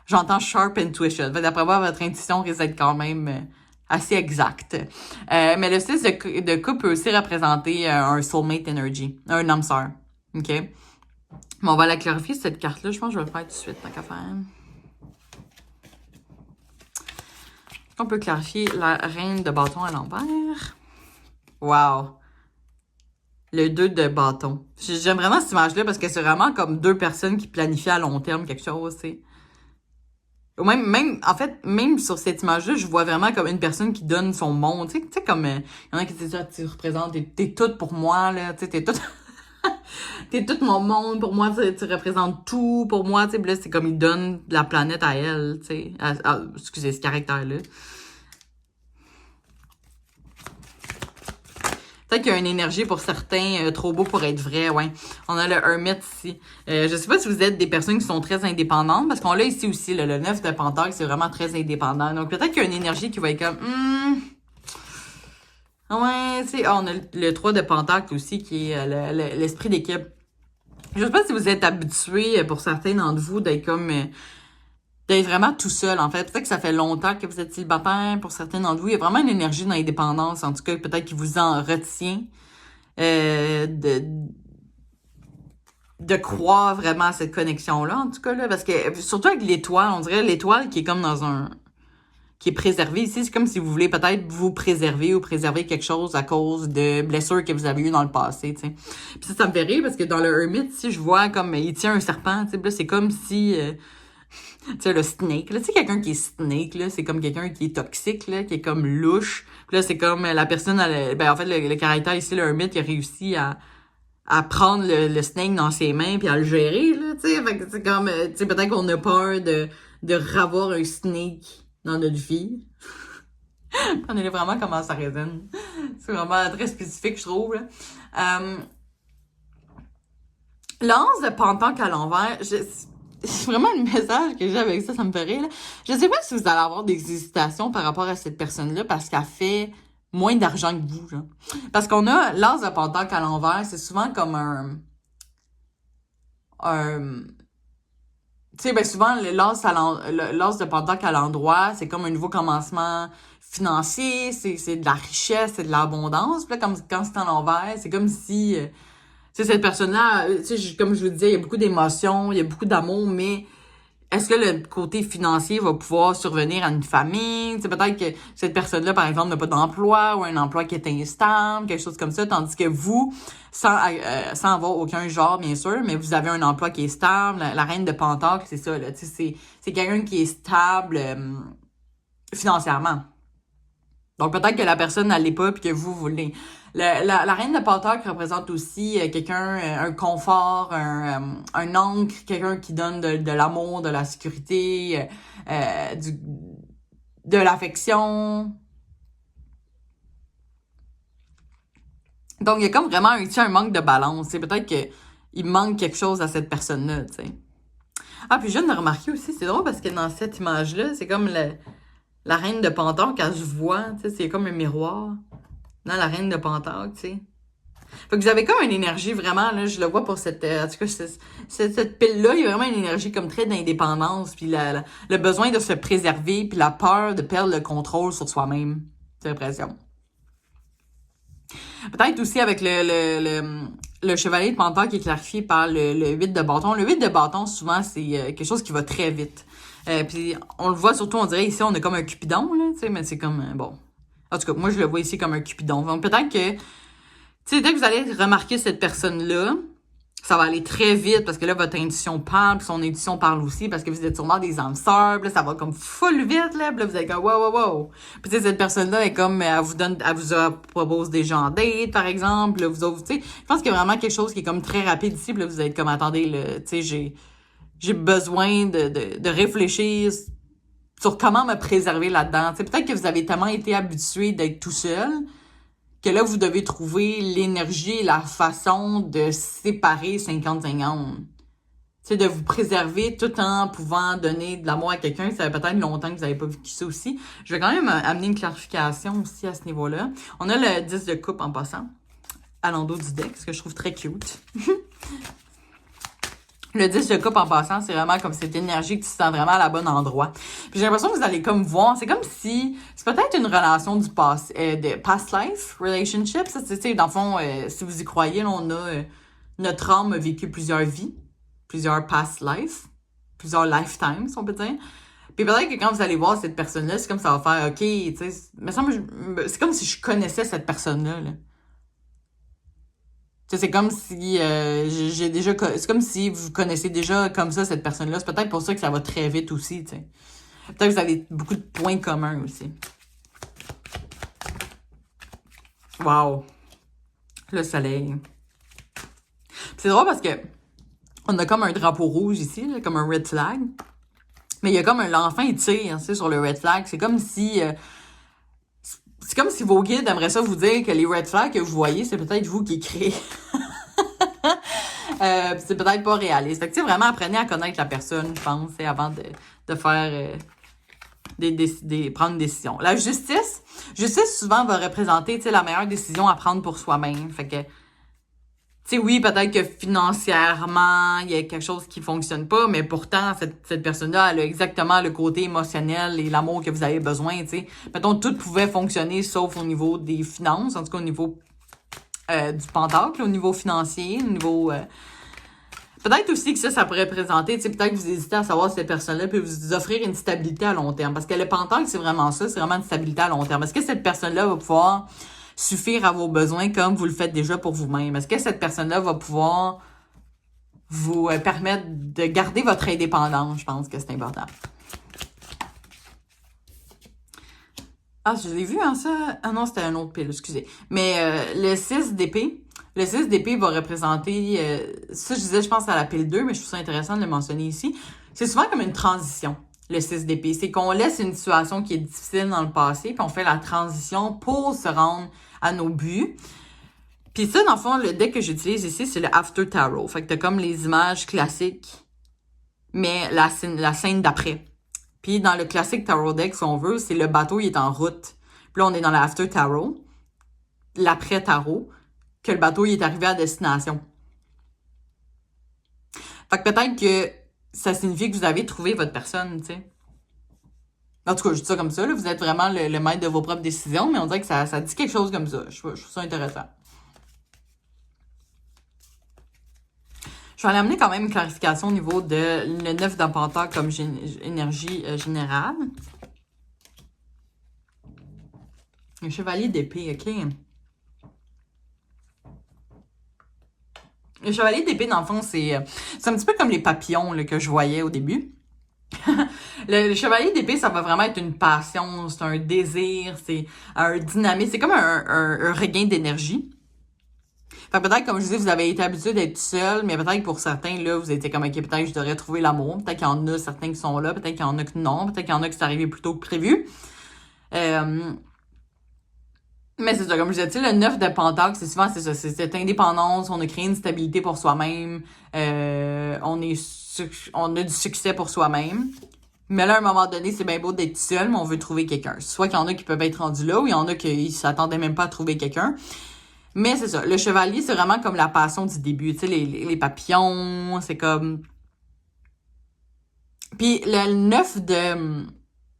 S1: j'entends sharp intuition. Fait que d'après moi, votre intuition risque d'être quand même assez exacte. Mais le 6 de coupe peut aussi représenter un soulmate energy, un âme sœur. OK? Bon, on va la clarifier, cette carte-là. Je pense que je vais le faire tout de suite, tant qu'à faire. On peut clarifier la reine de bâton à l'envers. Wow! Le 2 de bâton. J'aime vraiment cette image-là parce que c'est vraiment comme 2 personnes qui planifient à long terme quelque chose, tu sais. Ou en fait, même sur cette image-là, je vois vraiment comme une personne qui donne son monde. Tu sais, comme, il y en a qui disent, ah, tu représentes, t'es toute pour moi, là, tu sais, t'es toute... t'es tout mon monde, pour moi, tu représentes tout, pour moi, tu sais, là, c'est comme il donne la planète à elle, tu sais, excusez, ce caractère-là. Peut-être qu'il y a une énergie pour certains trop beau pour être vrai, ouais. On a le Hermit ici. Je sais pas si vous êtes des personnes qui sont très indépendantes, parce qu'on l'a ici aussi, le 9 de Pentacle, c'est vraiment très indépendant. Donc peut-être qu'il y a une énergie qui va être comme... ouais, tu sais, on a le 3 de Pentacle aussi, qui est l'esprit d'équipe. Je sais pas si vous êtes habitués, pour certains d'entre vous, d'être comme... d'être vraiment tout seul, en fait. Peut-être que ça fait longtemps que vous êtes célibataire pour certains d'entre vous. Il y a vraiment une énergie d'indépendance, en tout cas, peut-être qui vous en retient de croire vraiment à cette connexion-là, en tout cas, là. Parce que, surtout avec l'étoile, on dirait l'étoile qui est comme dans qui est préservée ici. C'est comme si vous voulez peut-être vous préserver ou préserver quelque chose à cause de blessures que vous avez eues dans le passé, tu sais. Puis ça me fait rire parce que dans le Hermit, ici, je vois comme, il tient un serpent, tu sais. Là, c'est comme si... tu sais, le snake, là, tu sais, quelqu'un qui est snake, là, c'est comme quelqu'un qui est toxique, là, qui est comme louche. Puis là, c'est comme la personne, en fait, le caractère ici, le Hermit, il a réussi à prendre le snake dans ses mains puis à le gérer, là, tu sais. Fait que c'est comme, tu sais, peut-être qu'on a peur de revoir un snake dans notre vie. Prenez-le vraiment comment ça résonne. C'est vraiment très spécifique, je trouve. L'anse de Pentanque à l'envers, c'est vraiment le message que j'ai avec ça, ça me fait rire. Là. Je sais pas si vous allez avoir des hésitations par rapport à cette personne-là parce qu'elle fait moins d'argent que vous. Là. Parce qu'on a l'anse de Pentanque à l'envers, c'est souvent comme tu sais, ben souvent, l'as de Pentanque à l'endroit, c'est comme un nouveau commencement financier, c'est de la richesse, c'est de l'abondance. Puis là, comme quand c'est en l'envers, c'est comme si, tu sais, cette personne-là, tu sais, comme je vous disais, il y a beaucoup d'émotions, il y a beaucoup d'amour, mais est-ce que le côté financier va pouvoir survenir à une famille? Tu sais, peut-être que cette personne-là, par exemple, n'a pas d'emploi ou un emploi qui est instable, quelque chose comme ça, tandis que vous, sans avoir aucun genre, bien sûr, mais vous avez un emploi qui est stable. La reine de Pentacle, c'est ça, là. Tu sais, c'est quelqu'un qui est stable financièrement. Donc, peut-être que la personne n'allait pas puis que vous voulez. La reine de Pentacle représente aussi quelqu'un, un confort, un ancre, quelqu'un qui donne de l'amour, de la sécurité, de l'affection. Donc, il y a comme vraiment un manque de balance. C'est peut-être qu'il manque quelque chose à cette personne-là, tu sais. Ah, puis je viens de remarquer aussi, c'est drôle parce que dans cette image-là, c'est comme la reine de Pentacle, quand je vois, tu sais, c'est comme un miroir dans la reine de Pentacle, tu sais. Fait que vous avez comme une énergie vraiment, là, je le vois pour cette, en tout cas, cette pile-là, il y a vraiment une énergie comme très d'indépendance, puis le besoin de se préserver, puis la peur de perdre le contrôle sur soi-même. J'ai l'impression. Peut-être aussi avec le chevalier de Pentacle qui est clarifié par le 8 de bâton. Le 8 de bâton, souvent, c'est quelque chose qui va très vite. Puis on le voit surtout, on dirait ici, on est comme un cupidon, là, tu sais, mais c'est comme, bon. En tout cas, moi, je le vois ici comme un cupidon. Donc, peut-être que, tu sais, dès que vous allez remarquer cette personne-là, ça va aller très vite parce que là, votre intuition parle, puis son intuition parle aussi parce que vous êtes sûrement des âmes sœurs, puis là, ça va comme full vite, là, puis là, vous êtes comme wow. Puis tu sais, cette personne-là est comme, elle vous propose des gens en date, par exemple, là, vous autres, tu sais, je pense qu'il y a vraiment quelque chose qui est comme très rapide ici, puis là, vous êtes comme, attendez, là, tu sais, j'ai besoin de réfléchir sur comment me préserver là-dedans. Tu sais, peut-être que vous avez tellement été habitué d'être tout seul, que là, vous devez trouver l'énergie et la façon de séparer 50-50. Tu sais, de vous préserver tout en pouvant donner de l'amour à quelqu'un. Ça fait peut-être longtemps que vous n'avez pas vécu ça aussi. Je vais quand même amener une clarification aussi à ce niveau-là. On a le 10 de coupe en passant, à l'endos du deck, ce que je trouve très cute. Le 10 de coupe en passant, c'est vraiment comme cette énergie que tu sens vraiment à la bonne endroit. Puis j'ai l'impression que vous allez comme voir, c'est comme si, c'est peut-être une relation du passé, de past life relationship. Ça, c'est, dans le fond, si vous y croyez, là, on a, notre âme a vécu plusieurs vies, plusieurs past life, plusieurs lifetimes, si on peut dire. Puis peut-être que quand vous allez voir cette personne-là, c'est comme ça va faire, OK, tu sais, c'est comme si je connaissais cette personne-là, là. C'est comme si j'ai déjà c'est comme si vous connaissez déjà comme ça cette personne-là. C'est peut-être pour ça que ça va très vite aussi, tu sais. Peut-être que vous avez beaucoup de points communs aussi. Wow. Le soleil. C'est drôle parce que on a comme un drapeau rouge ici, là, comme un red flag. Mais il y a comme l'enfant il tire, tu sais, sur le red flag. C'est comme si vos guides aimeraient ça vous dire que les red flags que vous voyez, c'est peut-être vous qui créez. C'est peut-être pas réaliste. Fait que, tu sais, vraiment, apprenez à connaître la personne, je pense, avant de faire prendre une décision. La justice souvent va représenter, tu sais, la meilleure décision à prendre pour soi-même. Fait que, tu sais, oui, peut-être que financièrement, il y a quelque chose qui fonctionne pas, mais pourtant, cette personne-là, elle a exactement le côté émotionnel et l'amour que vous avez besoin, tu sais. Mettons, tout pouvait fonctionner sauf au niveau des finances, en tout cas au niveau du pentacle, au niveau financier, au niveau... Peut-être aussi que ça pourrait présenter, tu sais, peut-être que vous hésitez à savoir si cette personne-là peut vous offrir une stabilité à long terme. Parce que le pentacle, c'est vraiment ça, c'est vraiment une stabilité à long terme. Est-ce que cette personne-là va pouvoir suffire à vos besoins comme vous le faites déjà pour vous-même? Est-ce que cette personne-là va pouvoir vous permettre de garder votre indépendance? Je pense que c'est important. Ah, je l'ai vu, hein, ça? Ah non, c'était un autre pile, excusez. Mais le 6 d'épée, le 6 d'épée va représenter, ça je disais, je pense à la pile 2, mais je trouve ça intéressant de le mentionner ici. C'est souvent comme une transition. le 6 d'épée. C'est qu'on laisse une situation qui est difficile dans le passé, puis on fait la transition pour se rendre à nos buts. Puis ça, dans le fond, le deck que j'utilise ici, c'est le After Tarot. Fait que t'as comme les images classiques, mais la scène d'après. Puis dans le classique Tarot deck, si on veut, c'est le bateau, il est en route. Puis là, on est dans le After Tarot, l'après Tarot, que le bateau, il est arrivé à destination. Fait que peut-être que ça signifie que vous avez trouvé votre personne, tu sais. En tout cas, je dis ça comme ça, là. Vous êtes vraiment le maître de vos propres décisions, mais on dirait que ça dit quelque chose comme ça. Je trouve ça intéressant. Je vais aller amener quand même une clarification au niveau de le 9 de Pentacle comme énergie générale. Le chevalier d'épée, OK. Le chevalier d'épée, dans le fond, c'est un petit peu comme les papillons là, que je voyais au début. le chevalier d'épée, ça va vraiment être une passion, c'est un désir, c'est un dynamisme, c'est comme un regain d'énergie. Fait peut-être, comme je disais, vous avez été habitué d'être seul, mais peut-être pour certains, là, vous étiez comme, OK, peut-être que je devrais trouver l'amour. Peut-être qu'il y en a certains qui sont là, peut-être qu'il y en a que non, peut-être qu'il y en a qui c'est arrivé plus tôt que prévu. Mais c'est ça, comme je disais, le 9 de Pentacle, c'est souvent, c'est ça, c'est cette indépendance, on a créé une stabilité pour soi-même, on a du succès pour soi-même. Mais là, à un moment donné, c'est bien beau d'être seul, mais on veut trouver quelqu'un. Soit qu'il y en a qui peuvent être rendus là, ou il y en a qui s'attendaient même pas à trouver quelqu'un. Mais c'est ça, le chevalier, c'est vraiment comme la passion du début, tu sais, les papillons, c'est comme... Puis le 9 de...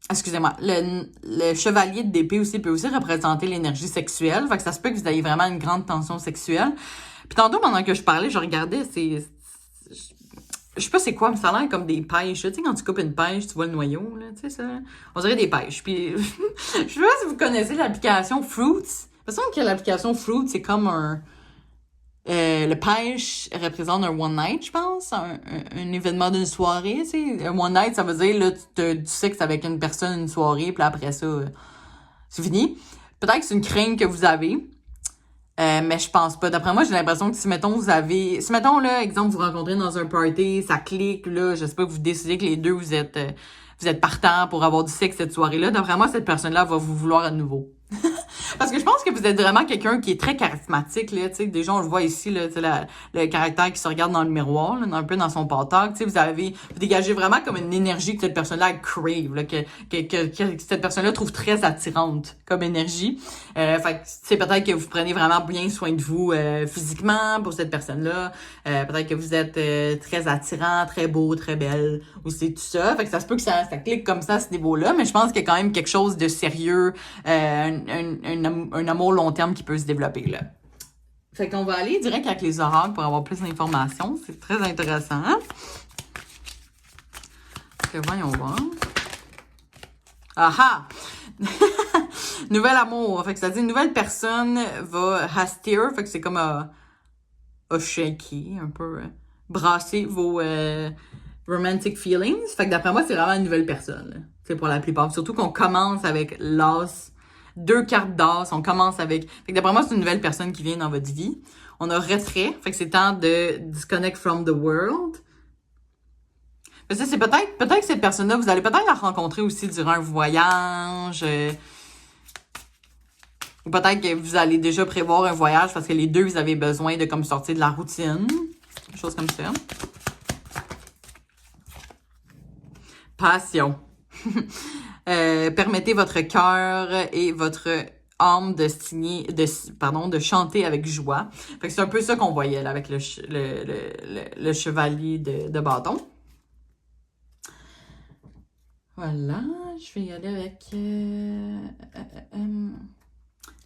S1: Excusez-moi, le chevalier d'épée aussi peut aussi représenter l'énergie sexuelle, fait que ça se peut que vous ayez vraiment une grande tension sexuelle. Puis tantôt, pendant que je parlais, je regardais, je sais pas c'est quoi, mais ça a l'air comme des pêches. Tu sais, quand tu coupes une pêche, tu vois le noyau, là, tu sais, ça. On dirait des pêches. Puis, je sais pas si vous connaissez l'application Fruits. Il me semble que l'application Fruits, c'est comme le pêche représente un one night, je pense, un événement d'une soirée, tu sais. Un one night, ça veut dire, là, tu sais que c'est avec une personne une soirée, puis après ça, c'est fini. Peut-être que c'est une crainte que vous avez. Mais je pense pas. D'après moi, j'ai l'impression que si, mettons, là, exemple, vous rencontrez dans un party, ça clique, là, je sais pas que vous décidez que les deux, vous êtes partants pour avoir du sexe cette soirée-là. D'après moi, cette personne-là va vous vouloir à nouveau. Parce que je pense que vous êtes vraiment quelqu'un qui est très charismatique, là, tu sais. Déjà, on le voit ici, là, tu sais, le caractère qui se regarde dans le miroir, là, un peu dans son pentacle, tu sais, vous dégagez vraiment comme une énergie que cette personne-là crave, là, que cette personne-là trouve très attirante comme énergie. Fait que, c'est peut-être que vous prenez vraiment bien soin de vous, physiquement pour cette personne-là. Peut-être que vous êtes, très attirant, très beau, très belle, ou c'est tout ça. Fait que ça se peut que ça clique comme ça à ce niveau-là, mais je pense qu'il y a quand même quelque chose de sérieux, un amour long terme qui peut se développer, là. Fait qu'on va aller direct avec les oracles pour avoir plus d'informations. C'est très intéressant. Fait que voyons voir. Aha! Nouvel amour. Fait que ça dit une nouvelle personne has stir. Fait que c'est comme a shaky, un peu brasser vos romantic feelings. Fait que d'après moi, c'est vraiment une nouvelle personne. C'est pour la plupart. Surtout qu'on commence avec l'as. 2 cartes d'as, on commence avec... Fait que d'après moi, c'est une nouvelle personne qui vient dans votre vie. On a retrait, fait que c'est temps de disconnect from the world. Parce que c'est peut-être que cette personne-là, vous allez peut-être la rencontrer aussi durant un voyage. Ou peut-être que vous allez déjà prévoir un voyage parce que les deux, vous avez besoin de comme sortir de la routine. Quelque chose comme ça. Passion. Permettez votre cœur et votre âme de chanter avec joie. Fait que c'est un peu ça qu'on voyait là, avec le chevalier de bâton. Voilà, je vais y aller avec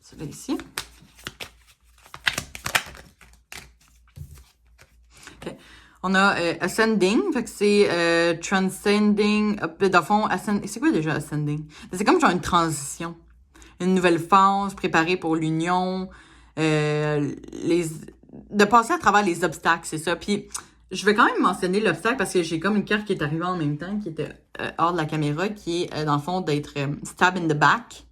S1: celui-là ici. Okay. On a Ascending, fait que c'est Transcending, dans le fond, c'est quoi déjà Ascending? C'est comme genre une transition, une nouvelle phase, préparée pour l'union, de passer à travers les obstacles, c'est ça. Puis, je vais quand même mentionner l'obstacle parce que j'ai comme une carte qui est arrivée en même temps, qui était hors de la caméra, qui est dans le fond d'être stab in the back.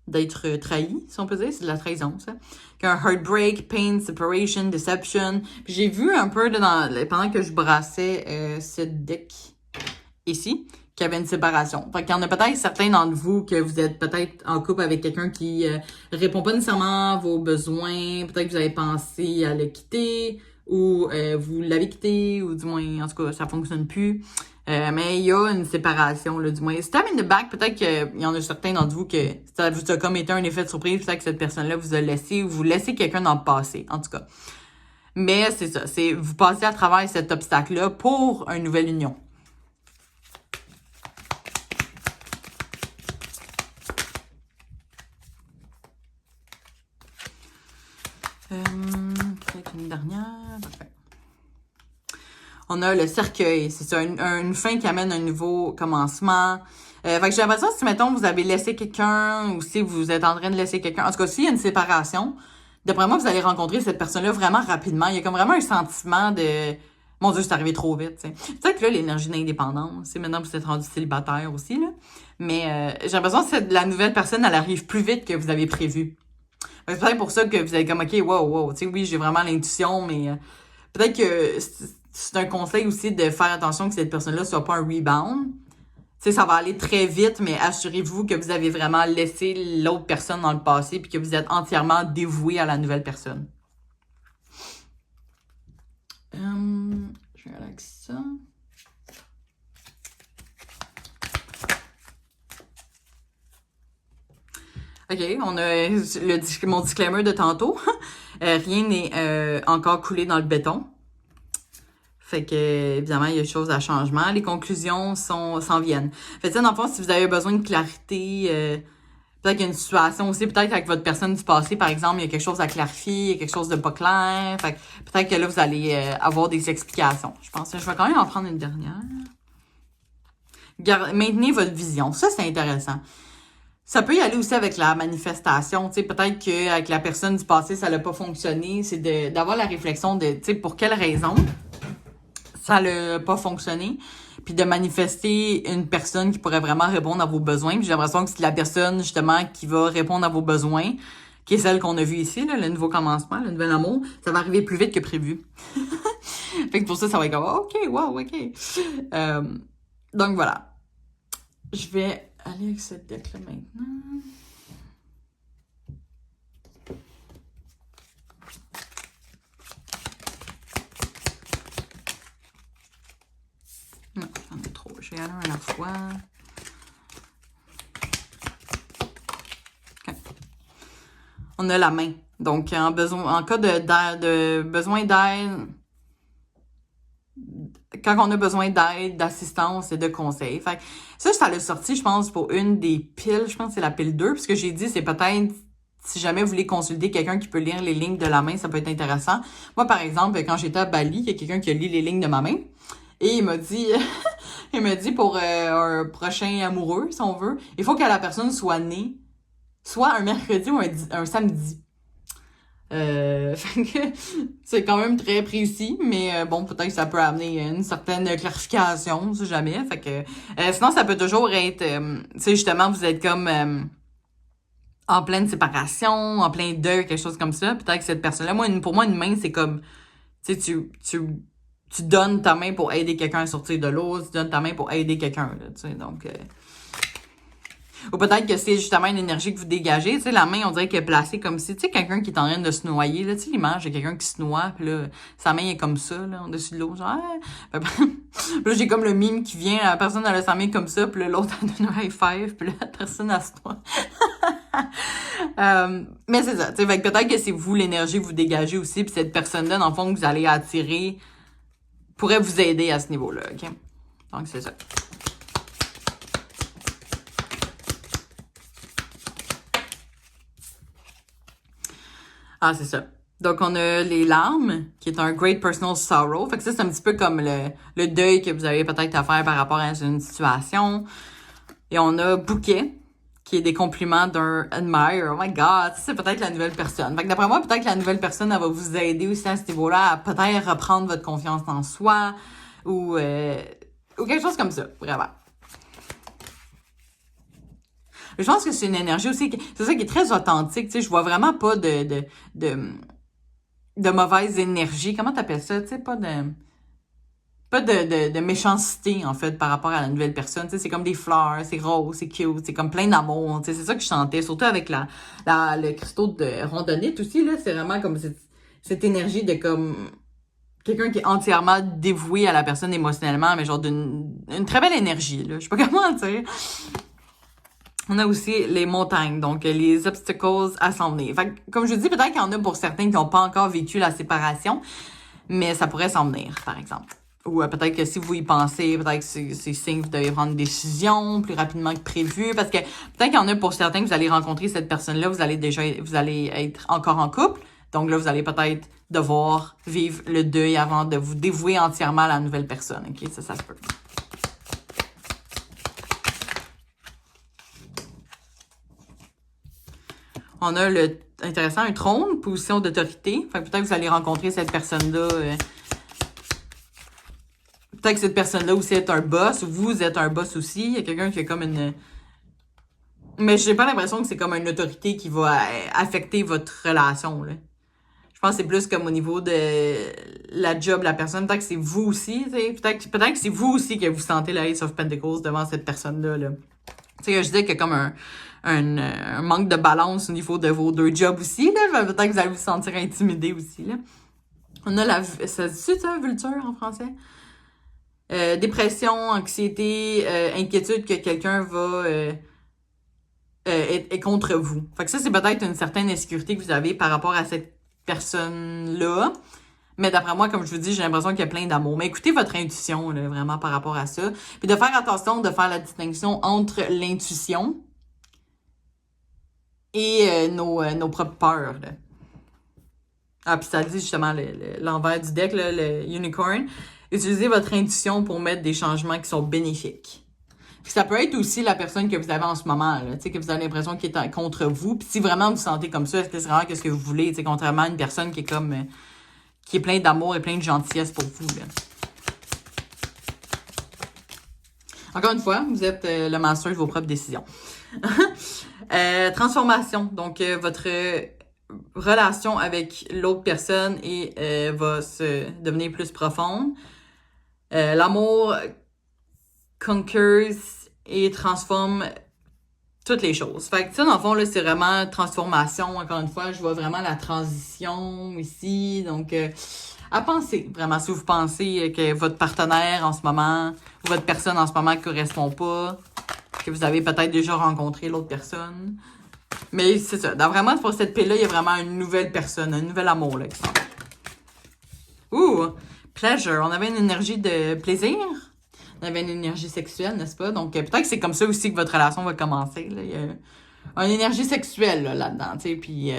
S1: D'être trahi, si on peut dire, c'est de la trahison, ça. Un heartbreak, pain, separation, deception. Puis j'ai vu un peu pendant que je brassais ce deck ici, qu'il y avait une séparation. Fait qu'il y en a peut-être certains d'entre vous que vous êtes peut-être en couple avec quelqu'un qui répond pas nécessairement à vos besoins. Peut-être que vous avez pensé à le quitter ou vous l'avez quitté ou du moins, en tout cas, ça fonctionne plus. Mais il y a une séparation, là, du moins. Stab in the back, peut-être qu'il y en a certains d'entre vous que ça vous a comme été un effet de surprise, peut-être que cette personne-là vous a laissé ou vous laissez quelqu'un dans le passé, en tout cas. Mais c'est ça, c'est vous passez à travers cet obstacle-là pour une nouvelle union. Peut-être une dernière. Parfait. On a le cercueil. C'est ça, une fin qui amène un nouveau commencement. Fait que j'ai l'impression, si, mettons, vous avez laissé quelqu'un ou si vous êtes en train de laisser quelqu'un, en tout cas, s'il y a une séparation, d'après moi, vous allez rencontrer cette personne-là vraiment rapidement. Il y a comme vraiment un sentiment de « Mon Dieu, c'est arrivé trop vite », tu sais. Peut-être que là, l'énergie d'indépendance, c'est maintenant vous êtes rendu célibataire aussi, là. Mais j'ai l'impression que la nouvelle personne, elle arrive plus vite que vous avez prévu. C'est peut-être pour ça que vous avez comme, OK, wow, tu sais, oui, j'ai vraiment l'intuition, mais peut-être que c'est un conseil aussi de faire attention que cette personne-là soit pas un rebound. Tu sais, ça va aller très vite, mais assurez-vous que vous avez vraiment laissé l'autre personne dans le passé puis que vous êtes entièrement dévoué à la nouvelle personne. Je vais aller avec ça. OK, on a mon disclaimer de tantôt. Rien n'est encore coulé dans le béton. Fait que, évidemment, il y a des choses à changement. Les conclusions s'en viennent. Fait que, dans le fond, si vous avez besoin de clarité, peut-être qu'il y a une situation aussi, peut-être avec votre personne du passé, par exemple, il y a quelque chose à clarifier, il y a quelque chose de pas clair. Fait que peut-être que là, vous allez avoir des explications. Je pense que je vais quand même en prendre une dernière. Maintenez votre vision. Ça, c'est intéressant. Ça peut y aller aussi avec la manifestation, tu sais, peut-être qu'avec la personne du passé, ça n'a pas fonctionné, c'est d'avoir la réflexion de, tu sais, pour quelle raison ça n'a pas fonctionné, puis de manifester une personne qui pourrait vraiment répondre à vos besoins. Puis j'ai l'impression que c'est la personne, justement, qui va répondre à vos besoins, qui est celle qu'on a vue ici, là, le nouveau commencement, le nouvel amour, ça va arriver plus vite que prévu. Fait que pour ça va être comme, OK, wow, OK. Donc voilà. Je vais aller avec cette deck-là maintenant. Non, j'en ai trop. Je vais aller un à la fois. Okay. On a la main. Donc, en cas de besoin d'aide, quand on a besoin d'aide, d'assistance et de conseils. Fait que ça l'a sorti, je pense, pour une des piles. Je pense que c'est la pile 2. Puis ce que j'ai dit, c'est peut-être, si jamais vous voulez consulter quelqu'un qui peut lire les lignes de la main, ça peut être intéressant. Moi, par exemple, quand j'étais à Bali, il y a quelqu'un qui a lu les lignes de ma main. Et il m'a dit, pour un prochain amoureux, si on veut, il faut que la personne soit née soit un mercredi ou un samedi. C'est quand même très précis, mais bon, peut-être que ça peut amener une certaine clarification, si jamais. Fait que sinon, ça peut toujours être, tu sais, justement, vous êtes comme en pleine séparation, en plein deuil, quelque chose comme ça. Peut-être que cette personne-là, pour moi, une main, c'est comme, tu sais, tu donnes ta main pour aider quelqu'un à sortir de l'eau, tu donnes ta main pour aider quelqu'un, là, tu sais, donc... Ou peut-être que c'est justement une énergie que vous dégagez. Tu sais, la main, on dirait qu'elle est placée comme si, tu sais, quelqu'un qui est en train de se noyer, là, tu sais, l'image de quelqu'un qui se noie, puis là, sa main est comme ça, là, en-dessus de l'eau, genre, ah. Puis là, j'ai comme le mime qui vient, la personne, elle a sa main comme ça, puis là, l'autre, elle donne un high five, puis là, la personne, elle se noie. Mais c'est ça, tu sais, peut-être que c'est vous, l'énergie que vous dégagez aussi, puis cette personne-là, dans le fond, que vous allez attirer, pourrait vous aider à ce niveau-là, OK? Donc, c'est ça. Ah, c'est ça. Donc, on a les larmes, qui est un great personal sorrow. Fait que ça, c'est un petit peu comme le deuil que vous avez peut-être à faire par rapport à une situation. Et on a bouquet, qui est des compliments d'un admire. Oh my God, c'est peut-être la nouvelle personne. Fait que d'après moi, peut-être que la nouvelle personne, elle va vous aider aussi à ce niveau-là à peut-être reprendre votre confiance en soi ou quelque chose comme ça, vraiment. Je pense que c'est une énergie aussi, c'est ça qui est très authentique, tu sais, je vois vraiment pas de mauvaise énergie. Comment t'appelles ça? Tu sais, pas pas de méchanceté, en fait, par rapport à la nouvelle personne. Tu sais, c'est comme des fleurs, c'est rose, c'est cute, c'est comme plein d'amour. Tu sais, c'est ça que je sentais. Surtout avec le cristaux de rondonite aussi, là. C'est vraiment comme cette énergie de comme quelqu'un qui est entièrement dévoué à la personne émotionnellement, mais genre une très belle énergie, là. Je sais pas comment dire. On a aussi les montagnes, donc les obstacles à s'en venir. Fait que, comme je dis, peut-être qu'il y en a pour certains qui n'ont pas encore vécu la séparation, mais ça pourrait s'en venir, par exemple. Ou peut-être que si vous y pensez, peut-être que c'est signe que vous devez prendre une décision plus rapidement que prévu, parce que peut-être qu'il y en a pour certains que vous allez rencontrer cette personne-là, vous allez être encore en couple, donc là, vous allez peut-être devoir vivre le deuil avant de vous dévouer entièrement à la nouvelle personne, ok? Ça se peut. On a intéressant, un trône, position d'autorité. Fait que peut-être que vous allez rencontrer cette personne-là. Peut-être que cette personne-là aussi est un boss, ou vous êtes un boss aussi. Il y a quelqu'un qui a comme une... Mais j'ai pas l'impression que c'est comme une autorité qui va affecter votre relation, là. Je pense que c'est plus comme au niveau de la job de la personne. Peut-être que c'est vous aussi, tu sais. Peut-être que c'est vous aussi que vous sentez la Ace of Pentacles devant cette personne-là, là. Tu sais, je disais qu'il y a comme un manque de balance au niveau de vos deux jobs aussi, là. Peut-être que vous allez vous sentir intimidé aussi, là. On a ça se dit ça, vulture en français? Dépression, anxiété, inquiétude que quelqu'un va est contre vous. Fait que ça, c'est peut-être une certaine insécurité que vous avez par rapport à cette personne-là. Mais d'après moi, comme je vous dis, j'ai l'impression qu'il y a plein d'amour. Mais écoutez votre intuition, là, vraiment, par rapport à ça. Puis de faire attention, de faire la distinction entre l'intuition et nos propres peurs, là. Ah, puis ça dit justement l'envers du deck, là, le unicorn. Utilisez votre intuition pour mettre des changements qui sont bénéfiques. Puis ça peut être aussi la personne que vous avez en ce moment, là, tu sais, que vous avez l'impression qu'il est contre vous. Puis si vraiment vous sentez comme ça, est-ce que c'est vraiment ce que vous voulez, tu sais, contrairement à une personne qui est comme... qui est plein d'amour et plein de gentillesse pour vous, là. Encore une fois, vous êtes le master de vos propres décisions. Transformation. Donc, votre relation avec l'autre personne va se devenir plus profonde. L'amour conquers et transforme toutes les choses. Fait que ça, dans le fond, là, c'est vraiment transformation. Encore une fois, je vois vraiment la transition ici. Donc, à penser, vraiment, si vous pensez que votre partenaire en ce moment, ou votre personne en ce moment ne correspond pas, que vous avez peut-être déjà rencontré l'autre personne. Mais c'est ça. Vraiment, pour cette paix-là, il y a vraiment une nouvelle personne, un nouvel amour, là, qui sort. Ouh! Pleasure. On avait une énergie de plaisir. On avait une énergie sexuelle, n'est-ce pas? Donc, peut-être que c'est comme ça aussi que votre relation va commencer, là. Il y a une énergie sexuelle, là-dedans, tu sais, puis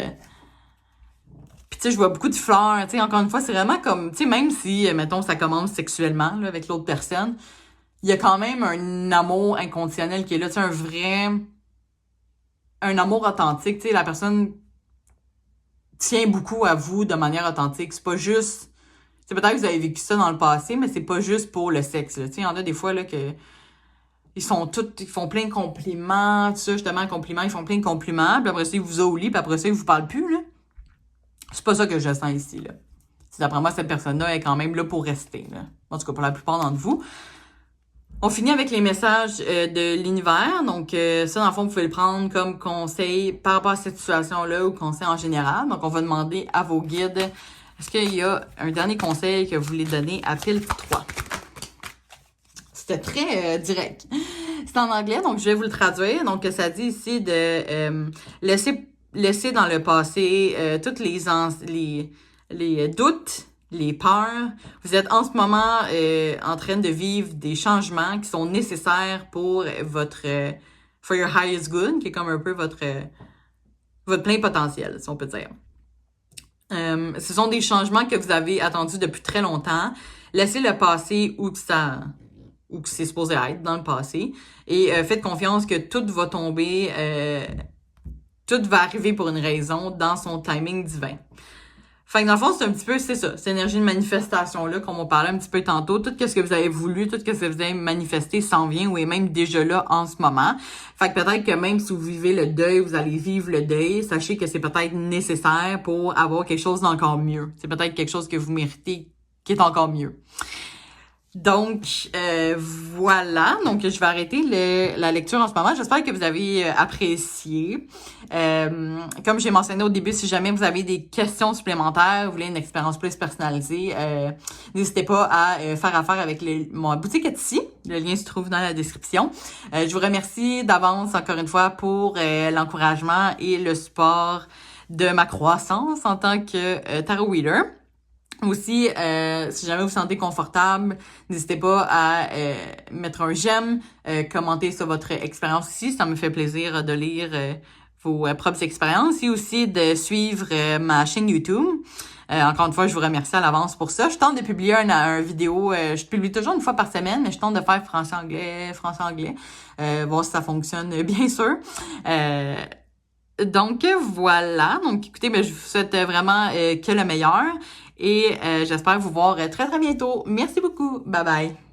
S1: tu sais, je vois beaucoup de fleurs, tu sais, encore une fois, c'est vraiment comme, tu sais, même si, mettons, ça commence sexuellement, là, avec l'autre personne, il y a quand même un amour inconditionnel qui est là, tu sais, un amour authentique, tu sais, la personne tient beaucoup à vous de manière authentique. C'est pas juste, c'est peut-être que vous avez vécu ça dans le passé, mais c'est pas juste pour le sexe, là. Tu sais, il y en a des fois, là, que ils font plein de compliments, tout ça, justement, compliments, ils font plein de compliments, puis après ça, ils vous oublient, puis après ça, ils vous parlent plus, là. C'est pas ça que je sens ici, là. D'après moi, cette personne-là est quand même là pour rester, là. En tout cas, pour la plupart d'entre vous. On finit avec les messages de l'univers. Donc, ça, dans le fond, vous pouvez le prendre comme conseil par rapport à cette situation-là ou conseil en général. Donc, on va demander à vos guides, est-ce qu'il y a un dernier conseil que vous voulez donner à pile 3? C'était très direct. C'est en anglais, donc je vais vous le traduire. Donc, ça dit ici de laisser dans le passé toutes les doutes, les peurs. Vous êtes en ce moment en train de vivre des changements qui sont nécessaires pour for your highest good, qui est comme un peu votre plein potentiel, si on peut dire. Ce sont des changements que vous avez attendus depuis très longtemps. Laissez le passé où que c'est supposé être dans le passé. Et faites confiance que tout va tomber, tout va arriver pour une raison dans son timing divin. Fait que dans le fond, c'est un petit peu, c'est ça, cette énergie de manifestation-là, comme on parlait un petit peu tantôt. Tout ce que vous avez voulu, tout ce que vous avez manifesté s'en vient ou est même déjà là en ce moment. Fait que peut-être que même si vous vivez le deuil, vous allez vivre le deuil, sachez que c'est peut-être nécessaire pour avoir quelque chose d'encore mieux. C'est peut-être quelque chose que vous méritez qui est encore mieux. Donc, voilà. Donc, je vais arrêter la lecture en ce moment. J'espère que vous avez apprécié. Comme j'ai mentionné au début, si jamais vous avez des questions supplémentaires, vous voulez une expérience plus personnalisée, n'hésitez pas à faire affaire avec mon boutique Etsy. Le lien se trouve dans la description. Je vous remercie d'avance encore une fois pour l'encouragement et le support de ma croissance en tant que tarot reader. Aussi, si jamais vous vous sentez confortable, n'hésitez pas à mettre un j'aime, commenter sur votre expérience ici. Ça me fait plaisir de lire vos propres expériences et aussi de suivre ma chaîne YouTube. Encore une fois, je vous remercie à l'avance pour ça. Je tente de publier un vidéo, je publie toujours une fois par semaine, mais je tente de faire français-anglais, voir si ça fonctionne bien sûr. Donc voilà, donc écoutez, je vous souhaite vraiment que le meilleur et j'espère vous voir très très bientôt. Merci beaucoup, bye bye!